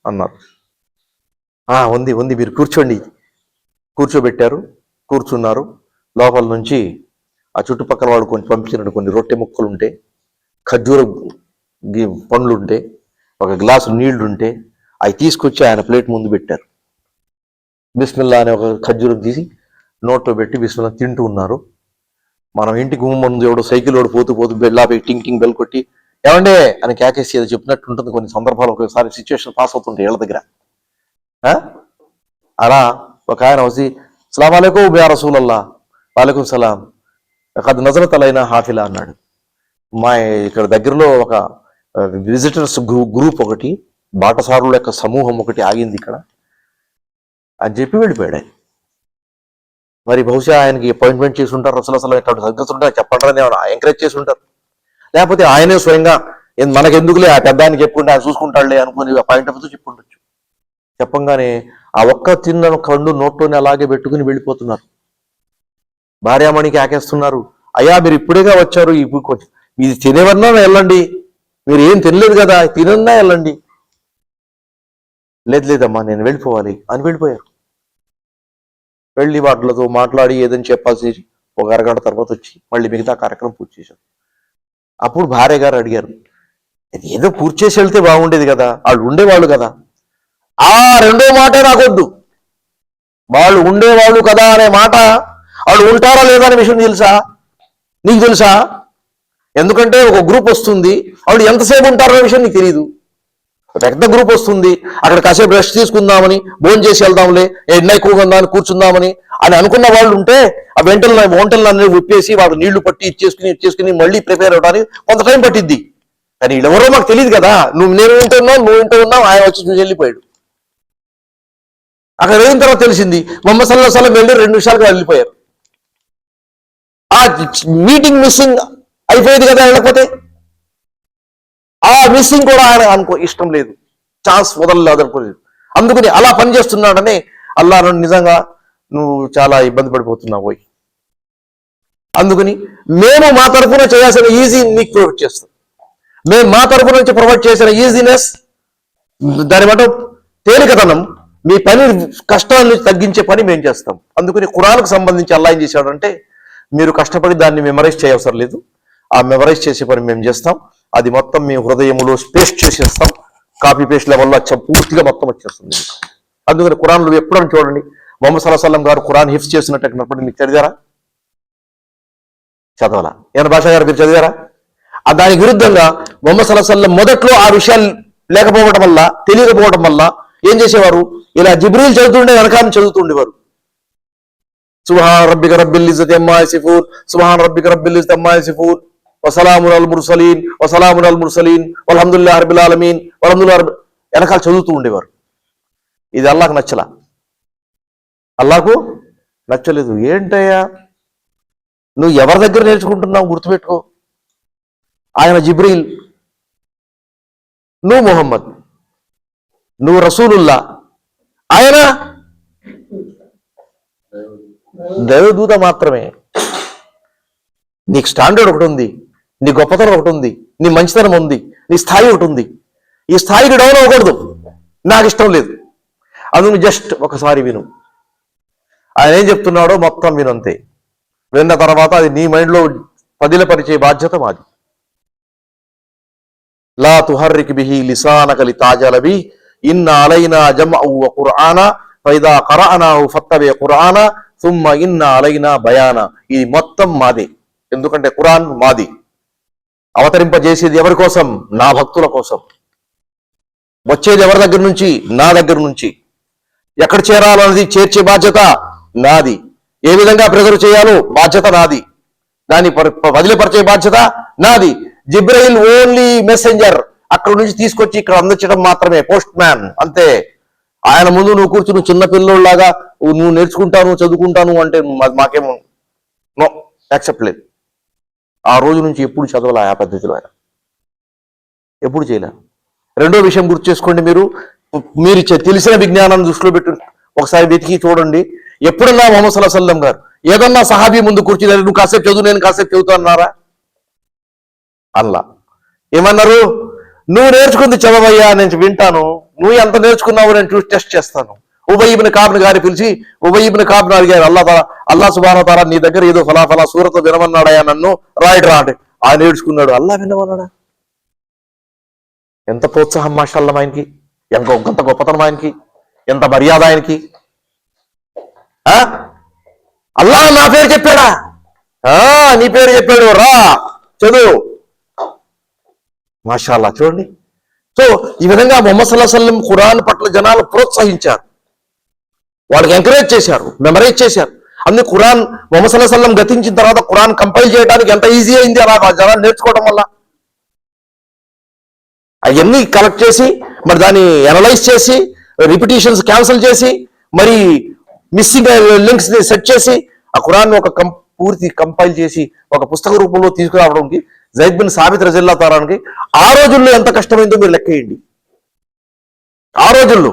అన్నారు. ఉంది ఉంది మీరు కూర్చోండి. కూర్చోబెట్టారు, కూర్చున్నారు. లోపల నుంచి ఆ చుట్టుపక్కల వాడు కొంచెం పంపించినట్టు కొన్ని రొట్టె ముక్కలు ఉంటే, ఖర్జూర పండ్లుంటే, ఒక గ్లాసు నీళ్లుంటే అవి తీసుకొచ్చి ఆయన ప్లేట్ ముందు పెట్టారు. బిస్మిల్లా అనే ఒక ఖర్జూరం తీసి నోట్లో పెట్టి బిస్మిల్లా తింటూ ఉన్నారు. మనం ఇంటికి ముందు ఎవడో సైకిల్ వాడు పోతూ బెల్లాపై టింగ్ టింగ్ బెల్ కొట్టి ఏమండే అని క్యాకేసి ఏదో చెప్పినట్టు ఉంటుంది. కొన్ని సందర్భాలు ఒకసారి సిచ్యువేషన్ పాస్ అవుతుంటాయి ఏళ్ళ దగ్గర. అలా ఒక ఆయన వచ్చి అస్సలాము అలైకుం యా రసూలల్లాహ్, వాలేకుం సలాం, ఖద్ నజరత్ అలైనా హాఫిలా అన్నాడు. మా ఇక్కడ దగ్గరలో ఒక విజిటర్స్ గ్రూప్ ఒకటి, బాటసారుల యొక్క సమూహం ఒకటి ఆగింది ఇక్కడ అని చెప్పి వెళ్ళిపోయాడు ఆయన. మరి బహుశా ఆయనకి అపాయింట్మెంట్ చేసి ఉంటారు, రసూలుల్లాహ్ ఇట్లాంటి సంగతులు ఉంటారు చెప్పండి అని ఎంకరేజ్ చేసి ఉంటారు. లేకపోతే ఆయనే స్వయంగా మనకెందుకులే ఆ పెద్దాన్ని చెప్పుకుంటే ఆయన చూసుకుంటాడులే అనుకుని పాయింట్ ఆఫ్ వ్యూ చెప్పుండొచ్చు. చెప్పంగానే ఆ ఒక్క తిన్న కండు నోట్లోనే అలాగే పెట్టుకుని వెళ్ళిపోతున్నారు. భార్యామణికి ఆకేస్తున్నారు, అయ్యా మీరు ఇప్పుడేగా వచ్చారు, ఇప్పుడు ఇది తినేవన్నా వెళ్ళండి, మీరు ఏం తినలేదు కదా తినన్నా వెళ్ళండి. లేదమ్మా నేను వెళ్ళిపోవాలి అని వెళ్ళిపోయారు. వెళ్ళి వాటిలతో మాట్లాడి ఏదని చెప్పాల్సి ఒక అరగంట తర్వాత వచ్చి మళ్ళీ మిగతా కార్యక్రమం పూర్తి చేశారు. అప్పుడు భార్య గారు అడిగారు, ఏదో పూర్తి చేసి వెళ్తే బాగుండేది కదా, వాళ్ళు ఉండేవాళ్ళు కదా. ఆ రెండో మాటే రాకొద్దు, వాళ్ళు ఉండేవాళ్ళు కదా అనే మాట, వాళ్ళు ఉంటారా లేదా అనే విషయం తెలుసా నీకు? తెలుసా? ఎందుకంటే ఒక గ్రూప్ వస్తుంది, వాళ్ళు ఎంతసేపు ఉంటారో అనే విషయం నీకు తెలియదు. పెద్ద గ్రూప్ వస్తుంది, అక్కడ కాసేపు రెస్ట్ తీసుకుందామని, భోజనం చేసి వెళ్దాంలే, ఎండ ఎక్కువగా ఉందా అని కూర్చుందామని అని అనుకున్న వాళ్ళు ఉంటే ఆ వంటలన్నీ ఉప్పేసి వాడు నీళ్లు పట్టి ఇచ్చేసుకుని మళ్ళీ ప్రిపేర్ అవడానికి కొంత టైం పట్టిద్ది. కానీ వీళ్ళెవరో మాకు తెలియదు కదా, నేను ఇంటూ ఉన్నావు ఆయన వచ్చి చూసి వెళ్ళిపోయాడు. అక్కడ వెళ్ళిన తర్వాత తెలిసింది ముహమ్మద్ సల్లల్లాహు అలైహి వసల్లం వెళ్ళి 2 నిమిషాలుగా వెళ్ళిపోయారు. ఆ మీటింగ్ మిస్సింగ్ అయిపోయేది కదా వెళ్ళకపోతే. ఆ మిస్సింగ్ కూడా ఆయన ఇష్టం లేదు, ఛాన్స్ వదలలేదు అనుకోలేదు. అందుకని అలా పనిచేస్తున్నాడని అల్లా నిజంగా నువ్వు చాలా ఇబ్బంది పడిపోతున్నావు పోయి. అందుకని మేము మా తరఫున చేయాల్సిన ఈజీ నీకు ప్రొవైడ్ చేస్తాం. మేము మా తరఫున నుంచి ప్రొవైడ్ చేసిన ఈజీనెస్, దాని బట్టి తేలికతనం, మీ పని కష్టాన్ని తగ్గించే పని మేము చేస్తాం. అందుకని ఖురాన్కు సంబంధించి అల్లా ఏం చేశాడంటే, మీరు కష్టపడి దాన్ని మెమరైజ్ చేయవసరం లేదు, ఆ మెమరైజ్ చేసే పని మేము చేస్తాం. అది మొత్తం మీ హృదయంలో పేస్ట్ చేసేస్తాం, కాపీ పేస్ట్ లెవెల్లో పూర్తిగా మొత్తం వచ్చేస్తుంది. అందుకని ఖురాన్లు ఎప్పుడని చూడండి, ముహమ్మద్ సల్లల్లాహు అలైహి వసల్లం గారు ఖురాన్ హిఫ్జ్ చేసినట్టు మీకు చదివారా? చదవాలా? ఏమైనా భాష గారు మీరు చదివారా? దానికి విరుద్ధంగా ముహమ్మద్ సల్లల్లాహు అలైహి వసల్లం మొదట్లో ఆ విషయాలు లేకపోవడం వల్ల, తెలియకపోవడం వల్ల ఏం చేసేవారు, ఇలా జిబ్రీల్ చదువుతుండే వెనకాన్ని చదువుతుండేవారు. సుబ్హాన రబ్బిక రబ్బిల్ ఇజ్జతి అమ్మా యసిఫూన్, సుబ్హాన రబ్బిక రబ్బిల్ ఇజ్జతి అమ్మా యసిఫూన్, వసలామున్ అల్ ముర్సలీన్ వల్హమ్దులిల్లాహి రబ్బిల్ ఆలమీన్ వెనకాల చదువుతూ ఉండేవారు. ఇది అల్లాహకు నచ్చలా, అల్లాహకు నచ్చలేదు. ఏంటయ్యా నువ్వు ఎవరి దగ్గర నేర్చుకుంటున్నావు గుర్తుపెట్టుకో, ఆయన జిబ్రీల్, నువ్వు ముహమ్మద్, నువ్వు రసూలుల్లా, ఆయన దైవదూత మాత్రమే. నీకు స్టాండర్డ్ ఒకటి ఉంది, నీ గొప్పతనం ఒకటి ఉంది, నీ మంచితనం ఉంది, నీ స్థాయి ఒకటి ఉంది. ఈ స్థాయికి డౌన్ అవ్వకూడదు, నాకు ఇష్టం లేదు. అందుకు జస్ట్ ఒకసారి విను, ఆయన ఏం చెప్తున్నాడో మొత్తం వినంతే. విన్న తర్వాత అది నీ మైండ్లో పదిలపరిచే బాధ్యత మాది. లా తుహర్రిక్ బిహి లిసానక లితాజల బి ఇన్న అలైనా జమ్అహు వ ఖుర్ఆనా ఫైదా ఖరఅనాహు ఫత్తబి ఖుర్ఆనా థుమ్మ ఇన్న అలైనా బయానా. ఇది మొత్తం మాదే. ఎందుకంటే ఖురాన్ మాది. అవతరింపజేసేది ఎవరి కోసం? నా భక్తుల కోసం. వచ్చేది ఎవరి దగ్గర నుంచి? నా దగ్గర నుంచి. ఎక్కడ చేరాలన్నది చేర్చే బాధ్యత నాది. ఏ విధంగా ప్రెజర్ చేయాలో బాధ్యత నాది. దాన్ని వదిలిపరిచే బాధ్యత నాది. జిబ్రయిల్ ఓన్లీ మెసెంజర్, అక్కడ నుంచి తీసుకొచ్చి ఇక్కడ అందించడం మాత్రమే, పోస్ట్ మ్యాన్ అంతే. ఆయన ముందు నువ్వు కూర్చుని చిన్న పిల్లోళ్ళలాగా నువ్వు నేర్చుకుంటాను చదువుకుంటాను అంటే మాకేమో నో యాక్సెప్ట్ లేదు. ఆ రోజు నుంచి ఎప్పుడు చదవాలా ఆ పద్ధతిలో, ఆయన ఎప్పుడు చేయలే. రెండో విషయం గుర్తు చేసుకోండి, మీరు తెలిసిన విజ్ఞానాన్ని దృష్టిలో పెట్టు ఒకసారి వెతికి చూడండి. ఎప్పుడన్నా మొహమ్మద్ సల్లల్లాహు అలైహి వసల్లం గారు ఏదన్నా సహాబీ ముందు కూర్చుని నువ్వు కాసేపు చదువు, నేను కాసేపు చదువుతా అన్నారా? అల్లా ఏమన్నారు? నువ్వు నేర్చుకుంది చదవయ్యా, నేను వింటాను. నువ్వు ఎంత నేర్చుకున్నావు నేను చూసి టెస్ట్ చేస్తాను. ఉబయ్ ఇబ్న్ కాబ్ గారి పిలిచి ఉబయ్ ఇబ్న్ కాబ్ అడిగారు, అల్లా సుబ్హానహు వ తఆలా నీ దగ్గర ఏదో ఫలా సూరత్ వినమన్నాడయా, నన్ను రాయడ్రా అంటే ఆయన నేర్చుకున్నాడు. అల్లా వినమన్నాడా? ఎంత ప్రోత్సాహం మాషాల్లా ఆయనకి, ఎంత గొప్పతనం ఆయనకి, ఎంత మర్యాద ఆయనకి. అల్లా నా పేరు చెప్పాడా? నీ పేరు చెప్పాడు, రా చదువు. మాషాల్లా చూడండి. సో ఈ విధంగా ముహమ్మద్ సల్లల్లాహు అలైహి వసల్లం ఖురాన్ పట్ల జనాలు ప్రోత్సహించారు, వాళ్ళకి ఎంకరేజ్ చేశారు, మెమరైజ్ చేశారు. అందుకే ఖురాన్ ముహమ్మద్ సల్లల్లాహు అలైహి వసల్లం గతించిన తర్వాత ఖురాన్ కంపైల్ చేయడానికి ఎంత ఈజీ అయింది అలా జనాలు నేర్చుకోవడం వల్ల. అవన్నీ కలెక్ట్ చేసి మరి దాన్ని అనలైజ్ చేసి రిపిటీషన్స్ క్యాన్సిల్ చేసి మరి మిస్సింగ్ లింక్స్ ని సెట్ చేసి ఆ ఖురాన్ ఒక పూర్తి కంపైల్ చేసి ఒక పుస్తక రూపంలో తీసుకురావడానికి జైద్ బిన్ సాబిత్ రజియల్లాహు తఆలా అన్హుకి ఆ రోజుల్లో ఎంత కష్టమైందో మీరు లెక్కేయండి. ఆ రోజుల్లో.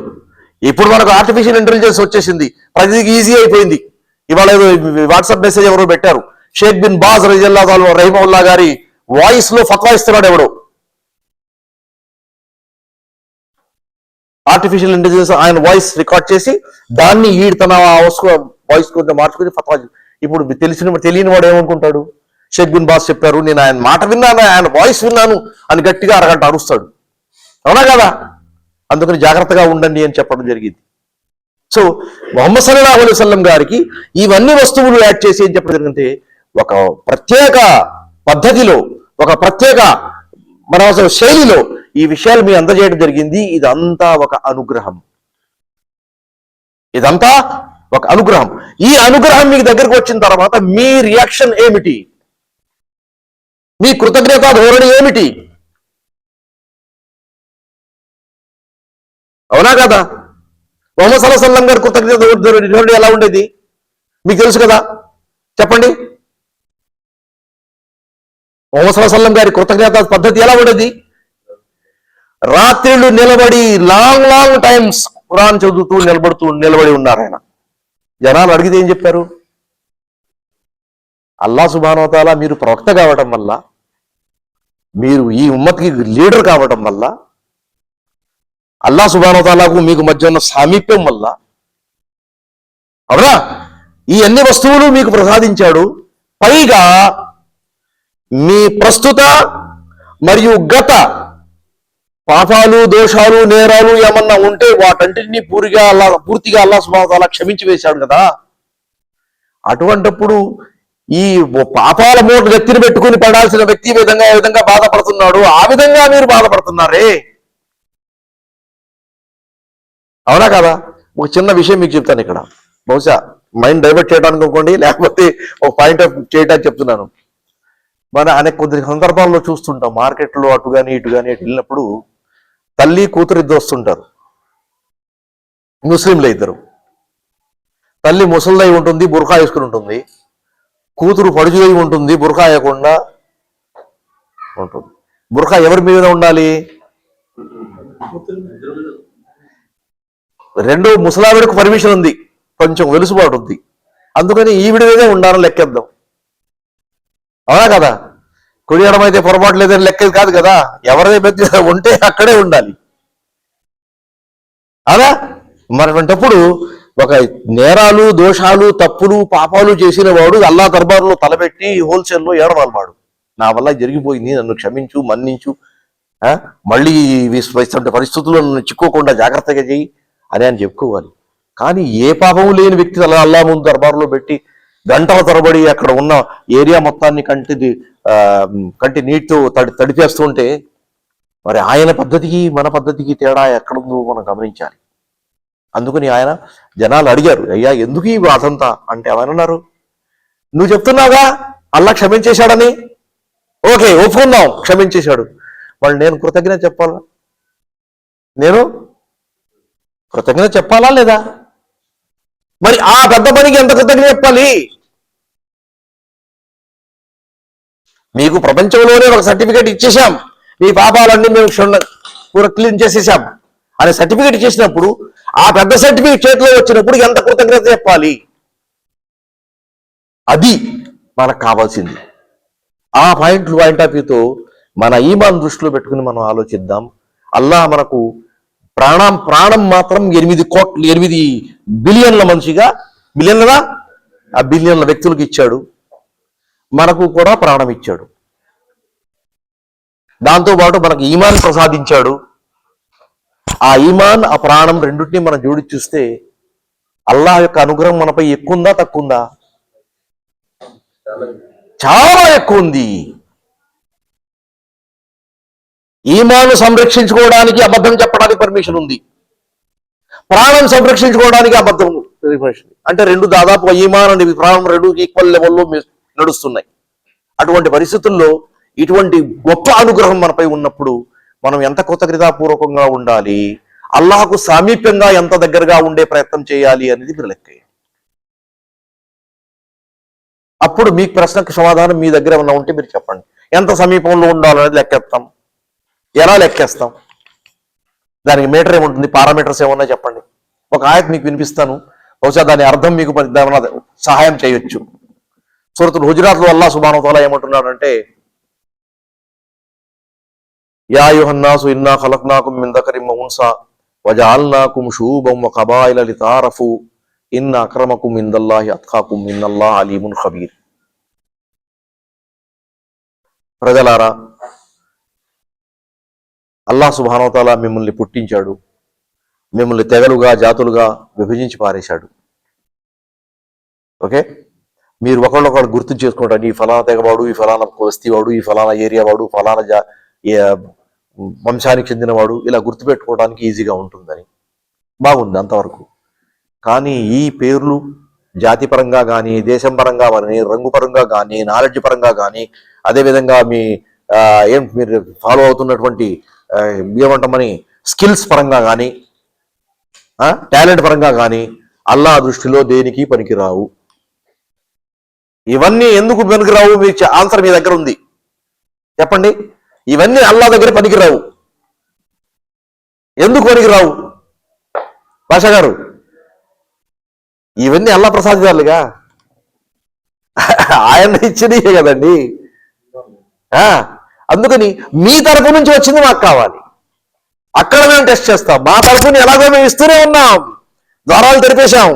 ఇప్పుడు మనకు ఆర్టిఫిషియల్ ఇంటెలిజెన్స్ వచ్చేసింది, ప్రతిదీ ఈజీ అయిపోయింది. ఇవాళ వాట్సాప్ మెసేజ్ ఎవరో పెట్టారు, షేక్ బిన్ బాజ్ రజియల్లాహు తఆలా రహిమహుల్లా గారి వాయిస్ లో ఫత్వా ఇస్తున్నాడు ఎవడో. ఆర్టిఫిషియల్ ఇంటెలిజెన్స్ ఆయన వాయిస్ రికార్డ్ చేసి దాన్ని తన వాయిస్ కొంచెం మార్చుకుని ఫత్వా. ఇప్పుడు తెలియని వాడు ఏమనుకుంటాడు? షేక్ బిన్ బాజ్ చెప్పారు, నేను ఆయన మాట విన్నాను, ఆయన వాయిస్ విన్నాను అని గట్టిగా అరగంట అరుస్తాడు. అవునా కదా? అందుకని జాగ్రత్తగా ఉండండి అని చెప్పడం జరిగింది. సో ముహమ్మద్ సల్లల్లాహు అలైహి వసల్లం గారికి ఇవన్నీ వస్తువులు యాడ్ చేసి ఏం చెప్పడం జరిగిందంటే, ఒక ప్రత్యేక పద్ధతిలో, ఒక ప్రత్యేక మన శైలిలో ఈ విషయాలు మీ అందజేయడం జరిగింది. ఇదంతా ఒక అనుగ్రహం. ఇదంతా ఒక అనుగ్రహం. ఈ అనుగ్రహం మీకు దగ్గరకు వచ్చిన తర్వాత మీ రియాక్షన్ ఏమిటి? మీ కృతజ్ఞతా ధోరణి ఏమిటి? అవునా కదా? ముహమ్మద్ సల్లల్లాహు అలైహి వసల్లం గారి కృతజ్ఞత ధోరణి ఎలా ఉండేది మీకు తెలుసు కదా? చెప్పండి. ముహమ్మద్ సల్లల్లాహు అలైహి వసల్లం గారి కృతజ్ఞత పద్ధతి ఎలా ఉండేది? రాత్రిళ్ళు నిలబడి లాంగ్ టైమ్స్ ఖురాన్ చదువుతూ నిలబడి ఉన్నారు ఆయన. జనాలు అడిగితే ఏం చెప్పారు? అల్లాహ్ సుబ్హానహు వ తఆలా మీరు ప్రవక్త కావడం వల్ల, మీరు ఈ ఉమ్మత్కి లీడర్ కావడం వల్ల, అల్లాహ్ సుబ్హానహు వ తఆలాకు మీకు మధ్య ఉన్న సామీప్యం వల్ల, అవునా, ఈ అన్ని వస్తువులు మీకు ప్రసాదించాడు. పైగా మీ ప్రస్తుత మరియు గత పాపాలు, దోషాలు, నేరాలు ఏమన్నా ఉంటే వాటంటిని పూర్తిగా అల్లాహ్ సుబ్హానహు వ తఆలా క్షమించి వేశాడు కదా. అటువంటిప్పుడు ఈ పాపాల మూట ఎత్తిని పెట్టుకుని పడాల్సిన వ్యక్తి ఏ విధంగా బాధపడుతున్నాడు, ఆ విధంగా మీరు బాధపడుతున్నారే. అవునా కదా? ఒక చిన్న విషయం మీకు చెప్తాను ఇక్కడ, బహుశా మైండ్ డైవర్ట్ చేయడానికి అనుకోండి, లేకపోతే ఒక పాయింట్ ఆఫ్ చేయడానికి చెప్తున్నాను. మన అనేక కొద్ది సందర్భాల్లో చూస్తుంటాం, మార్కెట్లో అటు కానీ ఇటు వెళ్ళినప్పుడు తల్లి కూతురు ఇద్దరు వస్తుంటారు, ముస్లింలే ఇద్దరు. తల్లి ముసలిదై ఉంటుంది, బుర్ఖా వేసుకుని ఉంటుంది. కూతురు పడుచుదై ఉంటుంది, బుర్ఖా వేయకుండా ఉంటుంది. బుర్ఖా ఎవరి మీద ఉండాలి? రెండో ముసలావిడకు పర్మిషన్ ఉంది, కొంచెం వెలుసుబాటు ఉంది, అందుకని ఈవిడ మీదే ఉండాలని లెక్కేద్దాం. అవునా కదా? కుడి ఎడమైతే పొరపాటు లేదని లెక్క కాదు కదా, ఎవరైతే ఉంటే అక్కడే ఉండాలి. అదా మరటువంటిప్పుడు ఒక నేరాలు, దోషాలు, తప్పులు, పాపాలు చేసిన వాడు అల్లా దర్బారులో తలపెట్టి హోల్సేల్లో ఏడవాలి. వాడు నా వల్ల జరిగిపోయింది, నన్ను క్షమించు, మన్నించు, మళ్ళీ పరిస్థితుల్లో నన్ను చిక్కోకుండా జాగ్రత్తగా చేయి అని చెప్పుకోవాలి. కానీ ఏ పాపము లేని వ్యక్తి అల్లా ముందు దర్బారులో పెట్టి గంటల తరబడి అక్కడ ఉన్న ఏరియా మొత్తాన్ని కంటి నీటితో తడిపేస్తుంటే మరి ఆయన పద్ధతికి మన పద్ధతికి తేడా ఎక్కడుందో మనం గమనించాలి. అందుకని ఆయన జనాలు అడిగారు, అయ్యా ఎందుకు ఈ బాధంతా అంటే ఏమన్నారు, నువ్వు చెప్తున్నావుగా అల్లా క్షమించేశాడని, ఓకే ఒప్పుకుందాం క్షమించేశాడు, వాళ్ళు నేను కృతజ్ఞత చెప్పాలా? నేను కృతజ్ఞత చెప్పాలా లేదా? మరి ఆ పెద్ద పనికి ఎంత కృతజ్ఞత చెప్పాలి? మీకు ప్రపంచంలోనే ఒక సర్టిఫికేట్ ఇచ్చేసాం, మీ పాపాలన్నీ మేము పూర క్లీన్ చేసేసాం అనే సర్టిఫికేట్ ఇచ్చేసినప్పుడు ఆ పెద్ద సర్టిఫికేట్ చేతిలో వచ్చినప్పుడు ఎంత కృతజ్ఞత చెప్పాలి? అది మనకు కావాల్సింది. ఆ పాయింట్ ఆఫ్ వ్యూతో మన ఈమాన్ దృష్టిలో పెట్టుకుని మనం ఆలోచిద్దాం. అల్లాహ్ మనకు ప్రాణం మాత్రం 8 బిలియన్ల మనిషిగా, ఆ బిలియన్ల వ్యక్తులకు ఇచ్చాడు, మనకు కూడా ప్రాణం ఇచ్చాడు. దాంతోపాటు మనకు ఈమాన్ ప్రసాదించాడు. ఆ ఈమాన్, ఆ ప్రాణం రెండింటినీ మనం జోడి చూస్తే అల్లాహ్ యొక్క అనుగ్రహం మనపై ఎక్కువందా తక్కువందా? చాలా ఎక్కువ ఉంది. ఈమాను సంరక్షించుకోవడానికి అబద్ధం చెప్పడానికి పర్మిషన్ ఉంది, ప్రాణం సంరక్షించుకోవడానికి అబద్ధం పర్మిషన్. అంటే రెండు దాదాపు ఈమాన్ అనేది ప్రాణం రెండు ఈక్వల్ లెవెల్లో నడుస్తున్నాయి. అటువంటి పరిస్థితుల్లో ఇటువంటి గొప్ప అనుగ్రహం మనపై ఉన్నప్పుడు మనం ఎంత కృతజ్ఞతాపూర్వకంగా ఉండాలి, అల్లాహకు సామీప్యంగా ఎంత దగ్గరగా ఉండే ప్రయత్నం చేయాలి అనేది మీరు లెక్క. అప్పుడు మీ ప్రశ్నకు సమాధానం మీ దగ్గర ఏమన్నా ఉంటే మీరు చెప్పండి. ఎంత సమీపంలో ఉండాలనేది లెక్కేస్తాం. ఎలా లెక్కేస్తాం? దానికి మీటర్ ఏముంటుంది, పారామీటర్స్ ఏమన్నా చెప్పండి. ఒక ఆయత్ మీకు వినిపిస్తాను, బహుశా దాని అర్థం మీకు సహాయం చేయొచ్చు. సూరతుల్ హుజరాత్లో అల్లాహ్ సుబ్హానహు వ తఆలా ఏమంటున్నాడంటే, యా అయ్యుహన్నాసు ఇన్నా ఖలక్నాకుం మిన్ దకరిన్ వ ఉన్సా వజఅల్నాకుం షూబన్ వ కబాయిల లితారఫు ఇన్న అక్రమకుం ఇందల్లాహి అత్ఖాకుం ఇన్నల్లాహ అలీమున్ ఖబీర్. ప్రజలారా, అల్లాహ్ సుబ్హానహు వ తఆలా మిమ్మల్ని పుట్టించాడు, మిమ్మల్ని తెగలుగా, జాతులుగా విభజించి పారేశాడు. ఓకే, మీరు ఒకళ్ళొకళ్ళు గుర్తు చేసుకోవడానికి ఈ ఫలానా తెగవాడు, ఈ ఫలానా వస్తీవాడు, ఈ ఫలానా ఏరియా వాడు, ఫలానా వంశానికి చెందినవాడు, ఇలా గుర్తుపెట్టుకోవడానికి ఈజీగా ఉంటుందని బాగుంది అంతవరకు. కానీ ఈ పేర్లు జాతి పరంగా కానీ, దేశం పరంగా కానీ, రంగు పరంగా కానీ, నాలెడ్జ్ పరంగా కానీ, అదేవిధంగా మీరు ఫాలో అవుతున్నటువంటి ఏమంటామని స్కిల్స్ పరంగా కానీ, టాలెంట్ పరంగా కానీ అల్లాహ్ దృష్టిలో దేనికి పనికిరావు. ఇవన్నీ ఎందుకు పనికిరావు? మీ ఆన్సర్ మీ దగ్గర ఉంది, చెప్పండి. ఇవన్నీ అల్లాహ్ దగ్గర పనికిరావు. ఎందుకు పనికిరావు భాషా గారు? ఇవన్నీ అల్లాహ్ ప్రసాదితాలుగా ఆయన ఇచ్చినయే కదండి. అందుకని మీ తరపు నుంచి వచ్చింది మాకు కావాలి. అక్కడ మేము టెస్ట్ చేస్తాం. మా తరపుని ఎలాగో మేము ఇస్తూనే ఉన్నాం, ద్వారాలు తెరిపేశాం.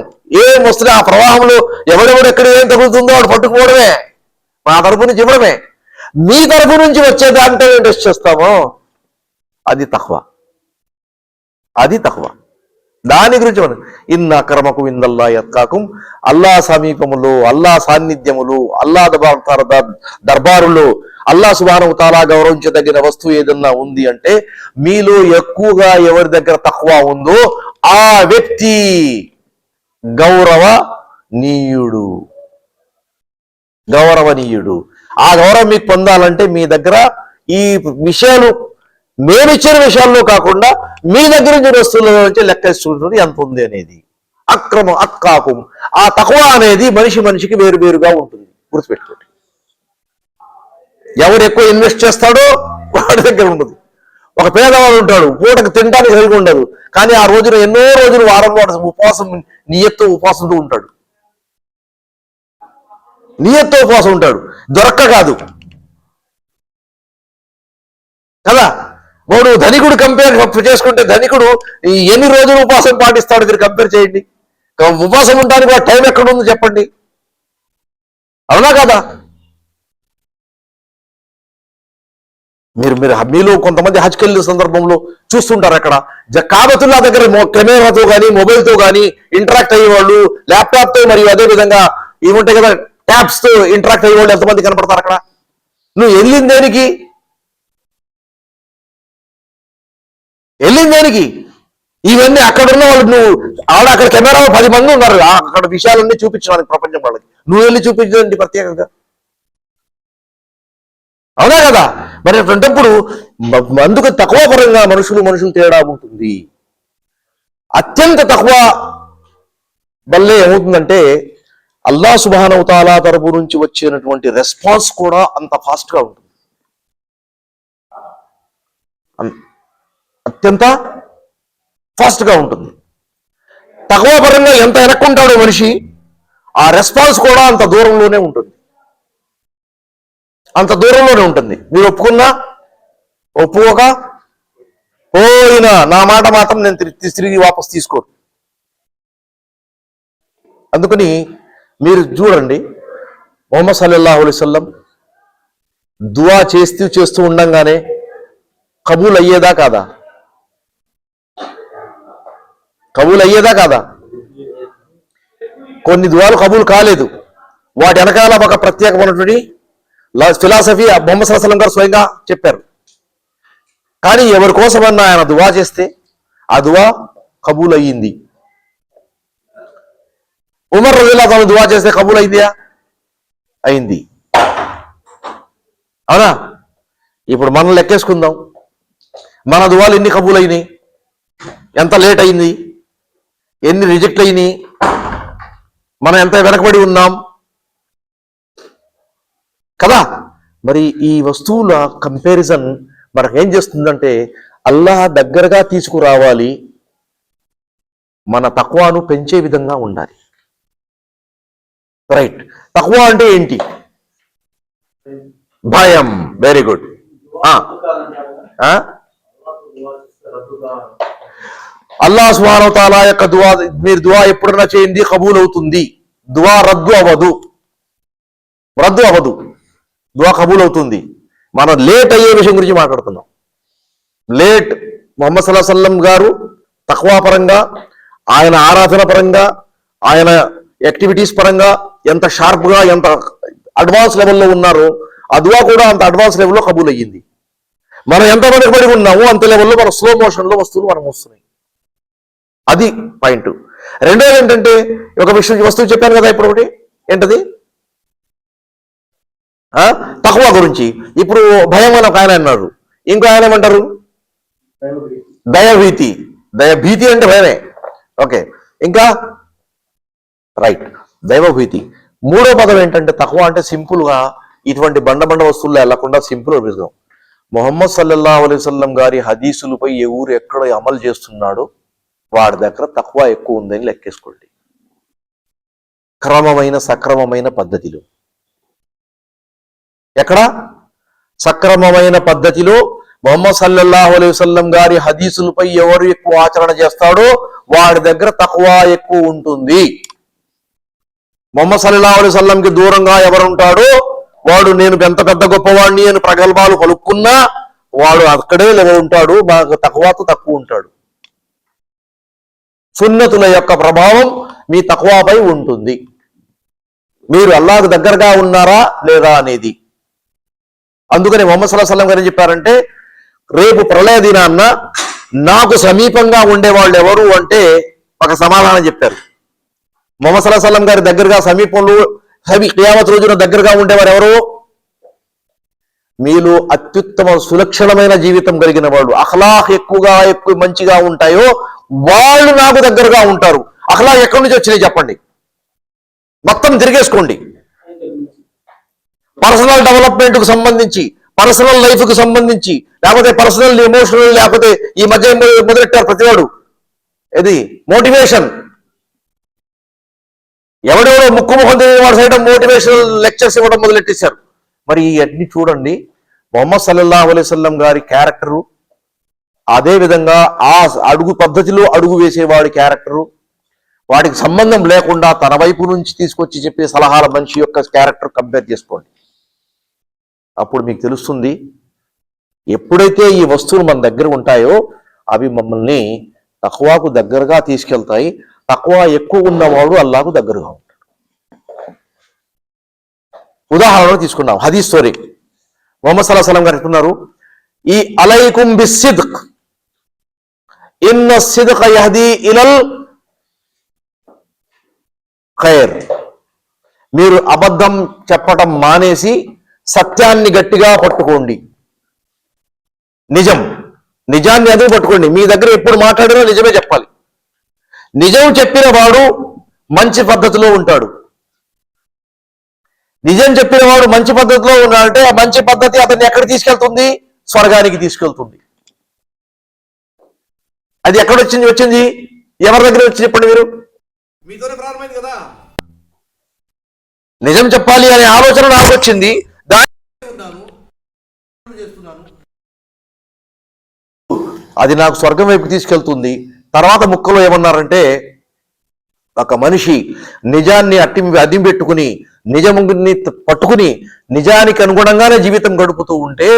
ఏం వస్తుంది ఆ ప్రవాహంలో ఎవడెవడు ఎక్కడ ఏం తగులుతుందో వాడు పట్టుకుపోవడమే, మా తరపు నుంచి ఇవ్వడమే. మీ తరపు నుంచి వచ్చే దాంట్లో మేము టెస్ట్ చేస్తామో అది తక్కువ, అది తక్కువ. దాని గురించి మనం ఇన్న అక్రమకు ఇందల్లా యత్కాకుం, అల్లా సమీపములో, అల్లా సాన్నిధ్యములు, అల్లా దర్బారులో అల్లాహ్ సుబ్హానహు వ తఆలా గౌరవించదగిన వస్తువు ఏదన్నా ఉంది అంటే మీలో ఎక్కువగా ఎవరి దగ్గర తక్కువ ఉందో ఆ వ్యక్తి గౌరవనీయుడు. ఆ గౌరవం మీకు పొందాలంటే మీ దగ్గర ఈ విషయాలు, మేమిచ్చిన విషయాల్లో కాకుండా మీ దగ్గర నుంచి వస్తువుల నుంచి లెక్కేసుకుంటుంది ఎంత ఉంది అనేది. అక్రమం అత్కాకుం, ఆ తక్కువ అనేది మనిషికి వేరువేరుగా ఉంటుంది, గుర్తుపెట్టుకోండి. ఎవరు ఎక్కువ ఇన్వెస్ట్ చేస్తాడో వాడి దగ్గర ఉండదు. ఒక పేదవాడు ఉంటాడు, పూటకు తినడానికి సరిగా ఉండదు, కానీ ఆ రోజున ఎన్నో రోజులు వారం వాడు ఉపవాసంతో ఉంటాడు. నియత్తో ఉపవాసం ఉంటాడు, దొరక్క కాదు కదా. వాడు ధనికుడు కంపేర్ చేసుకుంటే ధనికుడు ఎన్ని రోజులు ఉపవాసం పాటిస్తాడు మీరు కంపేర్ చేయండి. ఉపవాసం ఉండడానికి వాడు టైం ఎక్కడ ఉందో చెప్పండి, అవునా కదా. మీలో కొంతమంది హజ్కి వెళ్ళిన సందర్భంలో చూస్తుంటారు, అక్కడ కాబతుల్లా దగ్గర కెమెరాతో కానీ మొబైల్తో కానీ ఇంటరాక్ట్ అయ్యేవాళ్ళు, ల్యాప్టాప్తో మరియు అదే విధంగా ఏముంటాయి కదా ట్యాబ్స్ తో ఇంటరాక్ట్ అయ్యేవాళ్ళు ఎంతమంది కనపడతారు అక్కడ. నువ్వు వెళ్ళింది దేనికి ఇవన్నీ అక్కడ ఉన్న వాళ్ళు, నువ్వు అక్కడ కెమెరా 10 మంది ఉన్నారు, అక్కడ విషయాలన్నీ చూపించడానికి ప్రపంచం వాళ్ళకి, నువ్వు వెళ్ళి చూపించండి ప్రత్యేకంగా, అవునా కదా. మరి అటువంటిప్పుడు అందుకు తక్కువ పరంగా మనుషులు తేడా ఉంటుంది. అత్యంత తక్కువ వల్లే ఏమవుతుందంటే అల్లాహ్ సుబ్హానహు తఆలా తరపు నుంచి వచ్చినటువంటి రెస్పాన్స్ కూడా అంత ఫాస్ట్ గా ఉంటుంది, అత్యంత ఫాస్ట్ గా ఉంటుంది. తక్కువ పరంగా ఎంత వెనక్కుంటాడో మనిషి, ఆ రెస్పాన్స్ కూడా అంత దూరంలోనే ఉంటుంది, అంత దూరంలోనే ఉంటుంది. మీరు ఒప్పుకున్నా ఒప్పుకోక పోయినా నా మాట మాత్రం నేను తిరిగి వాపస్ తీసుకోను. అందుకని మీరు చూడండి, ముహమ్మద్ సల్లల్లాహు అలైహి వసల్లం దువా చేస్తూ ఉండంగానే కబూల్ అయ్యేదా కాదా? కబూల్ అయ్యేదా కాదా? కొన్ని దువాలు కబూల్ కాలేదు, వాటి వెనకాల ఒక ప్రత్యేకమైనటువంటి ఫిలాసఫీ ముహమ్మద్ సల్లల్లాహు అలైహి వసల్లం గారు స్వయంగా చెప్పారు. కానీ ఎవరి కోసమన్నా ఆయన దువా చేస్తే ఆ దువా కబూల్ అయ్యింది. ఉమర్ రలియల్లాహు అన్హు దువా చేస్తే కబూల్ అయిందియా? అయింది, అవునా. ఇప్పుడు మనం లెక్కేసుకుందాం, మన దువాలు ఎన్ని కబూల్ అయినాయి, ఎంత లేట్ అయింది, ఎన్ని రిజెక్ట్ అయినాయి, మనం ఎంత వెనకబడి ఉన్నాం కదా. మరి ఈ వస్తువుల కంపారిజన్ మనకేం చేస్తుందంటే అల్లాహ్ దగ్గరగా తీసుకురావాలి, మన తక్వాను పెంచే విధంగా ఉండాలి. రైట్, తక్వా అంటే ఏంటి? భయం. Very good. అల్లాహ్ సుబ్హానహు తఆలా యొక్క దువా మీరు దువా ఎప్పుడైనా చేయండి కబూల్ అవుతుంది, దువా రద్దు అవ్వదు, దువా కబూల్ అవుతుంది. మనం లేట్ అయ్యే విషయం గురించి మాట్లాడుతున్నాం. లేట్ ముహమ్మద్ సల్లల్లాహు అలైహి వసల్లం గారు తక్వా పరంగా, ఆయన ఆరాధన పరంగా, ఆయన యాక్టివిటీస్ పరంగా ఎంత షార్ప్గా ఎంత అడ్వాన్స్ లెవెల్లో ఉన్నారో ఆ దువా కూడా అంత అడ్వాన్స్ లెవెల్లో కబూల్ అయ్యింది. మనం ఎంత వెనకబడి ఉన్నామో అంత లెవెల్లో మన స్లో మోషన్లో వస్తువులు మనం వస్తున్నాయి. అది పాయింట్. రెండోది ఏంటంటే ఒక వస్తువు చెప్పాను కదా ఇప్పుడు, ఒకటి ఏంటది తక్వా గురించి. ఇప్పుడు భయం అని ఒక ఆయన అన్నారు, ఇంకో ఆయన ఏమంటారు దయభీతి. భీతి అంటే భయమే, ఓకే. ఇంకా రైట్, దైవభీతి. మూడో పదం ఏంటంటే తక్వా అంటే సింపుల్ గా ఇటువంటి బండ వస్తువుల్లో వెళ్లకుండా సింపుల్ విజయం. ముహమ్మద్ సల్లల్లాహు అలైహి వసల్లం గారి హదీసులపై ఎవరు ఎక్కడ అమలు చేస్తున్నాడో వాడి దగ్గర తక్వా ఎక్కువ ఉందని లెక్కేసుకోండి. క్రమమైన సక్రమమైన పద్ధతిలో, ఎక్కడ సక్రమమైన పద్ధతిలో ముహమ్మద్ సల్లల్లాహు అలైహి వసల్లం గారి హదీసులపై ఎవరు ఎక్కువ ఆచరణ చేస్తాడో వాడి దగ్గర తక్వా ఎక్కువ ఉంటుంది. ముహమ్మద్ సల్లల్లాహు అలైహి వసల్లంకి దూరంగా ఎవరుంటాడో వాడు నేను ఎంత పెద్ద గొప్పవాడిని అని ప్రగల్భాలు పలుక్కున్నా వాడు అక్కడే ఉంటాడు, బాగా తక్వాతో తక్కువ ఉంటాడు. సున్నతుల యొక్క ప్రభావం మీ తక్వాపై ఉంటుంది. మీరు అల్లాహ్కు దగ్గరగా ఉన్నారా లేదా అనేది. అందుకని ముహమ్మద్ సల్లల్లాహు అలైహి వసల్లం గారు ఏం చెప్పారంటే, రేపు ప్రళయ దినాన్న నాకు సమీపంగా ఉండేవాళ్ళు ఎవరు అంటే ఒక సమాధానం చెప్పారు. ముహమ్మద్ సల్లల్లాహు అలైహి వసల్లం గారి దగ్గరగా సమీపంలో కియామత్ రోజున దగ్గరగా ఉండేవారు ఎవరు? మీలో అత్యుత్తమ సులక్షణమైన జీవితం కలిగిన వాళ్ళు, అఖలాక్ ఎక్కువ మంచిగా ఉంటాయో వాళ్ళు నాకు దగ్గరగా ఉంటారు. అఖలాక్ ఎక్కడి నుంచి వచ్చినాయి చెప్పండి, మొత్తం తిరిగేసుకోండి. పర్సనల్ డెవలప్మెంట్ కు సంబంధించి, పర్సనల్ లైఫ్ కు సంబంధించి, లేకపోతే పర్సనల్ ఎమోషనల్, లేకపోతే ఈ మధ్య మొదలెట్టారు ప్రతివాడు ఇది మోటివేషన్. ఎవడెవడో ముక్కు ముఖం తెలియని వాడు సైతం మోటివేషనల్ లెక్చర్స్ ఇవ్వడం మొదలెట్టేశారు. మరి ఇవన్నీ చూడండి, మొహమ్మద్ సల్లల్లాహు అలైహి వసల్లం గారి క్యారెక్టరు, అదే విధంగా ఆ అడుగు పద్ధతిలో అడుగు వేసేవాడి క్యారెక్టరు, వాటికి సంబంధం లేకుండా తన వైపు నుంచి తీసుకొచ్చి చెప్పే సలహాల మనిషి యొక్క క్యారెక్టర్ కంపేర్ చేసుకోండి. అప్పుడు మీకు తెలుస్తుంది, ఎప్పుడైతే ఈ వస్తువులు మన దగ్గర ఉంటాయో అవి మమ్మల్ని తక్వాకు దగ్గరగా తీసుకెళ్తాయి. తక్వా ఎక్కువ ఉన్నవాడు అల్లాహకు దగ్గరగా ఉంటాడు. ఉదాహరణ తీసుకున్నాం, హదీస్ స్టోరీ. మొహమ్మద్ సల్లల్లాహు అలైహి వసల్లం గారు చెప్తున్నారు, ఈ అలైకుం బిస్సిద్క్ ఇన్న సిద్క యహ్దీ ఇలల్ ఖైర్. మీరు అబద్ధం చెప్పటం మానేసి సత్యాన్ని గట్టిగా పట్టుకోండి. నిజాన్ని అదుపు పట్టుకోండి. మీ దగ్గర ఎప్పుడు మాట్లాడినా నిజమే చెప్పాలి. నిజం చెప్పిన వాడు మంచి పద్ధతిలో ఉంటాడు. నిజం చెప్పిన వాడు మంచి పద్ధతిలో ఉన్నాడంటే ఆ మంచి పద్ధతి అతన్ని ఎక్కడ తీసుకెళ్తుంది? స్వర్గానికి తీసుకెళ్తుంది. అది ఎక్కడ వచ్చింది? ఎవరి దగ్గర వచ్చి చెప్పండి మీరు? మీతోనే ప్రారంభమైంది కదా. నిజం చెప్పాలి అనే ఆలోచన నాకు వచ్చింది, అది నాకు స్వర్గం వైపు తీసుకెళ్తుంది. తర్వాత ముక్కలో ఏమన్నారంటే, ఒక మనిషి నిజాన్ని అడ్డం పెట్టుకుని నిజముని పట్టుకుని నిజానికి అనుగుణంగానే జీవితం గడుపుతూ ఉంటే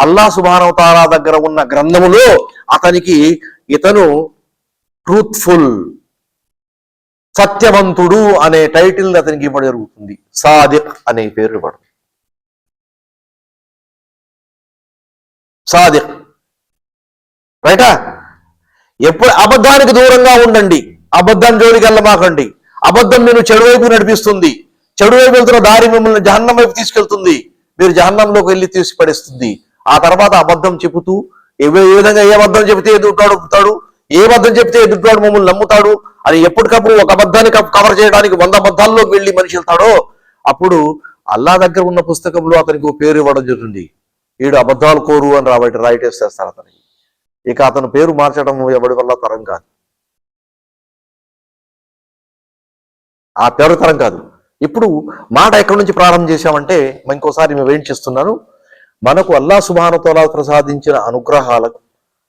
అల్లాహ్ సుబ్హానహు వ తఆలా దగ్గర ఉన్న గ్రంథములో అతనికి ఇతను ట్రూత్ఫుల్, సత్యవంతుడు అనే టైటిల్ అతనికి ఇవ్వడం జరుగుతుంది. సాదిక్ అనే పేరు ఇవ్వడం. సాదిక్, రైటా? ఎప్పుడు అబద్ధానికి దూరంగా ఉండండి, అబద్ధం జోలికి వెళ్ళమాకండి. అబద్ధం మీరు చెడు వైపు నడిపిస్తుంది. చెడు వైపు వెళ్తున్న దారి మిమ్మల్ని జహన్నం వైపు తీసుకెళ్తుంది. మీరు జహన్నంలోకి వెళ్ళి తీసుకుపడేస్తుంది. ఆ తర్వాత అబద్ధం చెబుతూ ఏ విధంగా ఏ అబద్ధం చెబితే ఎదుటివాడు ఒప్పుతాడు, ఏ అబద్ధం చెప్తే ఎదుటివాడు మమ్మల్ని నమ్ముతాడు అని ఎప్పటికప్పుడు ఒక అబద్ధాన్ని కవర్ చేయడానికి 100 అబద్ధాల్లోకి వెళ్ళి మనిషి వెళ్తాడో అప్పుడు అల్లాహ్ దగ్గర ఉన్న పుస్తకంలో అతనికి ఒక పేరు ఇవ్వడం జరుగుతుంది. వీడు అబద్ధాలు కోరు అని రాయిటేస్తారు అతనికి. ఇక అతను పేరు మార్చడం ఎవడి వల్ల తరం కాదు, ఆ పేరు తరం కాదు. ఇప్పుడు మాట ఎక్కడి నుంచి ప్రారంభం చేశామంటే, ఇంకోసారి మేము వెయిట్ చేస్తున్నాను. మనకు అల్లాహ్ సుబ్హానహు వ తఆలా ప్రసాదించిన అనుగ్రహాలకు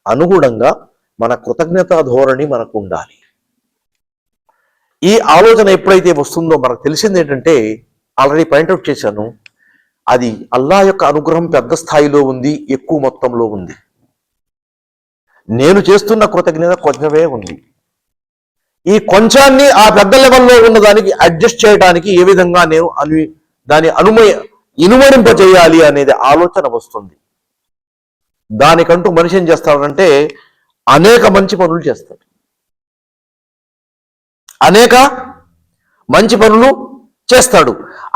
అనుగుణంగా మన కృతజ్ఞతా ధోరణి మనకు ఉండాలి. ఈ ఆలోచన ఎప్పుడైతే వస్తుందో మనకు తెలిసింది ఏంటంటే, ఆల్రెడీ పాయింట్అవుట్ చేశాను, అది అల్లాహ్ యొక్క అనుగ్రహం పెద్ద స్థాయిలో ఉంది, ఎక్కువ మొత్తంలో ఉంది. నేను చేస్తున్న కృతజ్ఞత కొంచెమే ఉంది. ఈ కొంచాన్ని ఆ పెద్ద లెవెల్లో ఉన్న దానికి అడ్జస్ట్ చేయడానికి ఏ విధంగా నేను దాని ఇనుమడింప చేయాలి అనేది ఆలోచన వస్తుంది. దానికంటూ మనిషి ఏం చేస్తాడంటే అనేక మంచి పనులు చేస్తాడు, అనేక మంచి పనులు చేస్తాడు,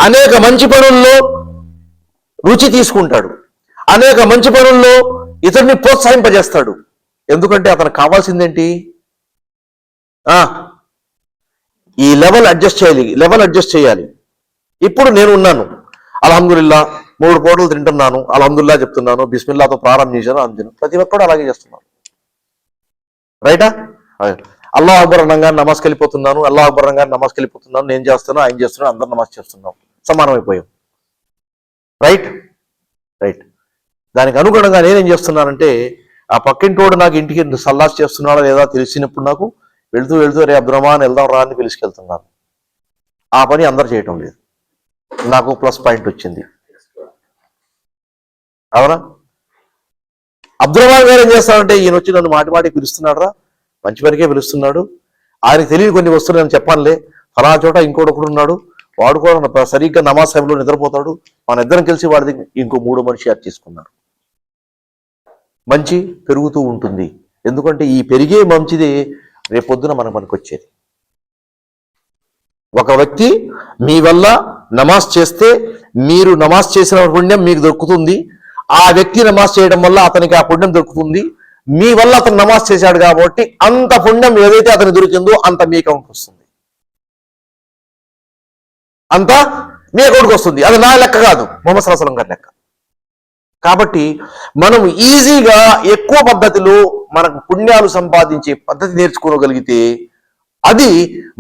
అనేక మంచి పనుల్లో రుచి తీసుకుంటాడు, అనేక మంచి పనుల్లో ఇతరుని ప్రోత్సహింపజేస్తాడు. ఎందుకంటే అతనికి కావాల్సిందేంటి? ఈ లెవెల్ అడ్జస్ట్ చేయాలి. ఇప్పుడు నేను ఉన్నాను, అల్హమ్దులిల్లా 3 పూటలు తింటున్నాను, అల్హమ్దులిల్లా చెప్తున్నాను, బిస్మిల్లాతో ప్రారంభం చేశాను, అంజను ప్రతి ఒక్కడు అలాగే చేస్తున్నాను, రైటా? అల్లాహ్ అక్బర్ అనగానే నమాజ్కి వెళ్ళిపోతున్నాను, అల్లాహ్ అక్బర్ అనగానే నమాజ్కి వెళ్ళిపోతున్నాను, నేను చేస్తున్నాను, ఆయన చేస్తున్నాను, అందరు నమాజ్ చేస్తున్నాం, సమానమైపోయాం, రైట్? దానికి అనుగుణంగా నేనేం చేస్తున్నానంటే, ఆ పక్కింటోడు నాకు ఇంటికి సల్లాస్ చేస్తున్నాడా లేదా తెలిసినప్పుడు నాకు వెళ్తూ రే అబ్దురహ్మాన్ వెళ్దాం రా అని పిలుచుకెళ్తున్నాను. ఆ పని అందరు చేయటం లేదు, నాకు ప్లస్ పాయింట్ వచ్చింది, అవునా? అబ్దురహ్మాన్ గారు ఏం చేస్తారంటే, ఈయన వచ్చి నన్ను మాటి పిలుస్తున్నాడు రా, మంచి పనికే పిలుస్తున్నాడు, ఆయనకు తెలియని కొన్ని వస్తువులు నేను చెప్పానులే, ఫలా చోట ఇంకోటి ఉన్నాడు, వాడు కూడా సరిగ్గా నమాజ్ సమయంలో నిద్రపోతాడు, మన ఇద్దరం కలిసి వాడి ఇంకో 3 మనిషి యాడ్ చేసుకున్నాడు. మంచి పెరుగుతూ ఉంటుంది. ఎందుకంటే ఈ పెరిగే మంచిది రేపొద్దున మన పనికొచ్చేది. ఒక వ్యక్తి మీ వల్ల నమాజ్ చేస్తే మీరు నమాజ్ చేసిన పుణ్యం మీకు దొరుకుతుంది, ఆ వ్యక్తి నమాజ్ చేయడం వల్ల అతనికి ఆ పుణ్యం దొరుకుతుంది. మీ వల్ల అతను నమాజ్ చేశాడు కాబట్టి అంత పుణ్యం ఏదైతే అతనికి దొరికిందో అంత మీ అకౌంట్కి వస్తుంది, అంతా మీ అకౌంట్కి వస్తుంది. అది నా లెక్క కాదు, ముహమ్మద్ సల్లల్లాహు అలైహి వసల్లం గారి లెక్క. కాబట్టి మనం ఈజీగా ఎక్కువ పద్ధతిలో మనకు పుణ్యాలు సంపాదించే పద్ధతి నేర్చుకోగలిగితే అది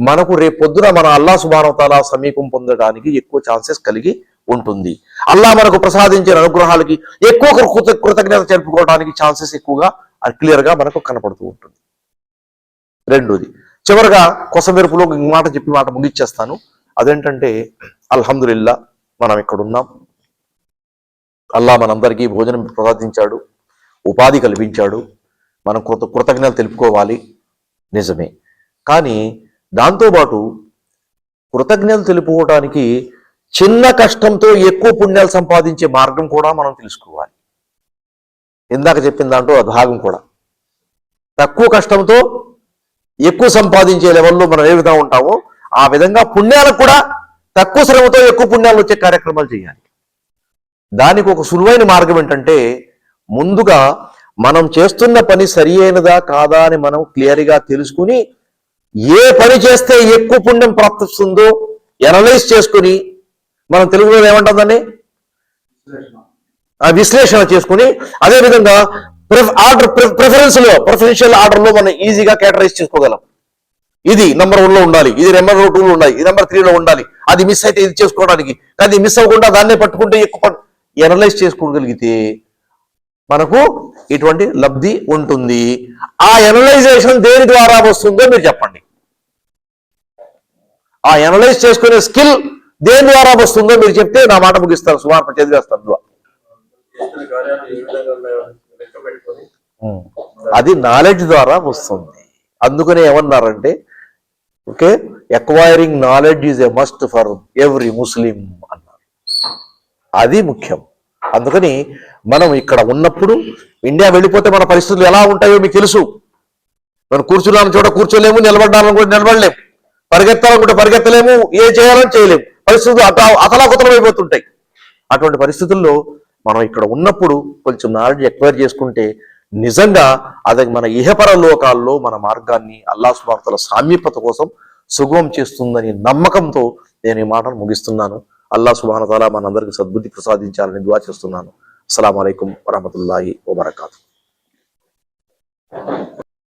మనకు రేపొద్దున మన అల్లా సుబ్హానహు వ తఆలా సమీపం పొందడానికి ఎక్కువ ఛాన్సెస్ కలిగి ఉంటుంది. అల్లా మనకు ప్రసాదించిన అనుగ్రహాలకి ఎక్కువ కృతజ్ఞత జరుపుకోవడానికి ఛాన్సెస్ ఎక్కువగా క్లియర్గా మనకు కనపడుతూ ఉంటుంది. రెండోది, చివరిగా కొసమెరుపులో మాట చెప్పి మాట ముగిచ్చేస్తాను. అదేంటంటే అల్హమ్దులిల్లా మనం ఇక్కడ ఉన్నాం. అల్లా మనందరికీ భోజనం ప్రసాదించాడు, ఉపాధి కల్పించాడు, మనం కృతజ్ఞతలు తెలుపుకోవాలి, నిజమే. కానీ దాంతోపాటు కృతజ్ఞతలు తెలుపుకోవడానికి చిన్న కష్టంతో ఎక్కువ పుణ్యాలు సంపాదించే మార్గం కూడా మనం తెలుసుకోవాలి. ఇందాక చెప్పిన దాంట్లో ఆ భాగం కూడా, తక్కువ కష్టంతో ఎక్కువ సంపాదించే లెవెల్లో మనం ఏ విధంగా ఉంటామో ఆ విధంగా పుణ్యాలకు కూడా తక్కువ శ్రమతో ఎక్కువ పుణ్యాలు వచ్చే కార్యక్రమాలు చేయాలి. దానికి ఒక సులువైన మార్గం ఏంటంటే, ముందుగా మనం చేస్తున్న పని సరి అయినదా కాదా అని మనం క్లియర్గా తెలుసుకుని ఏ పని చేస్తే ఎక్కువ పుణ్యం ప్రాప్తిస్తుందో ఎనలైజ్ చేసుకుని, మనం తెలుగులో ఏమంటుందని విశ్లేషణ చేసుకుని, అదేవిధంగా ప్రిఫరెన్షియల్ ఆర్డర్లో మనం ఈజీగా కేటరైజ్ చేసుకోగలం. ఇది నెంబర్ 1లో ఉండాలి, ఇది నెంబర్ 2లో ఉండాలి, ఇది నెంబర్ 3లో ఉండాలి, అది మిస్ అయితే ఇది చేసుకోవడానికి, కానీ మిస్ అవ్వకుండా దాన్నే పట్టుకుంటే ఎక్కువ ఎనలైజ్ చేసుకోగలిగితే మనకు ఇటువంటి లబ్ధి ఉంటుంది. ఆ ఎనలైజేషన్ దేని ద్వారా వస్తుందో మీరు చెప్పండి. ఆ ఎనలైజ్ చేసుకునే స్కిల్ దేని ద్వారా వస్తుందో మీరు చెప్తే నా మాట ముగిస్తారు. సుమారు చదివేస్తాను. అది నాలెడ్జ్ ద్వారా వస్తుంది. అందుకనే ఏమన్నారంటే, okay, acquiring knowledge is a must for every Muslim అన్నారు. అది ముఖ్యం. అందుకని మనం ఇక్కడ ఉన్నప్పుడు, ఇండియా వెళ్ళిపోతే మన పరిస్థితులు ఎలా ఉంటాయో మీకు తెలుసు. మనం కూర్చున్నాను చోట కూర్చోలేము, నిలబడ్డాలని కూడా నిలబడలేము, పరిగెత్తాలనుకుంటే పరిగెత్తలేము, ఏ చేయాలని చేయలేము. పరిస్థితులు అతలాకుతలం అయిపోతుంటాయి. అటువంటి పరిస్థితుల్లో మనం ఇక్కడ ఉన్నప్పుడు కొంచెం నాలెడ్జ్ ఎక్వైర్ చేసుకుంటే నిజంగా అది మన ఇహపర లోకాల్లో మన మార్గాన్ని అల్లాహ్ సుబ్హానహు వ తఆలా సామీప్యత కోసం సుగమం చేస్తుందని నమ్మకంతో నేను ఈ మాటను ముగిస్తున్నాను. అల్లాహ్ సుబ్హానహు వ తఆలా మనందరికీ సద్బుద్ధి ప్రసాదించాలని దుఆ చేస్తున్నాను. అస్సలాము అలైకుం వరహ్మతుల్లాహి వబరకాతుహు.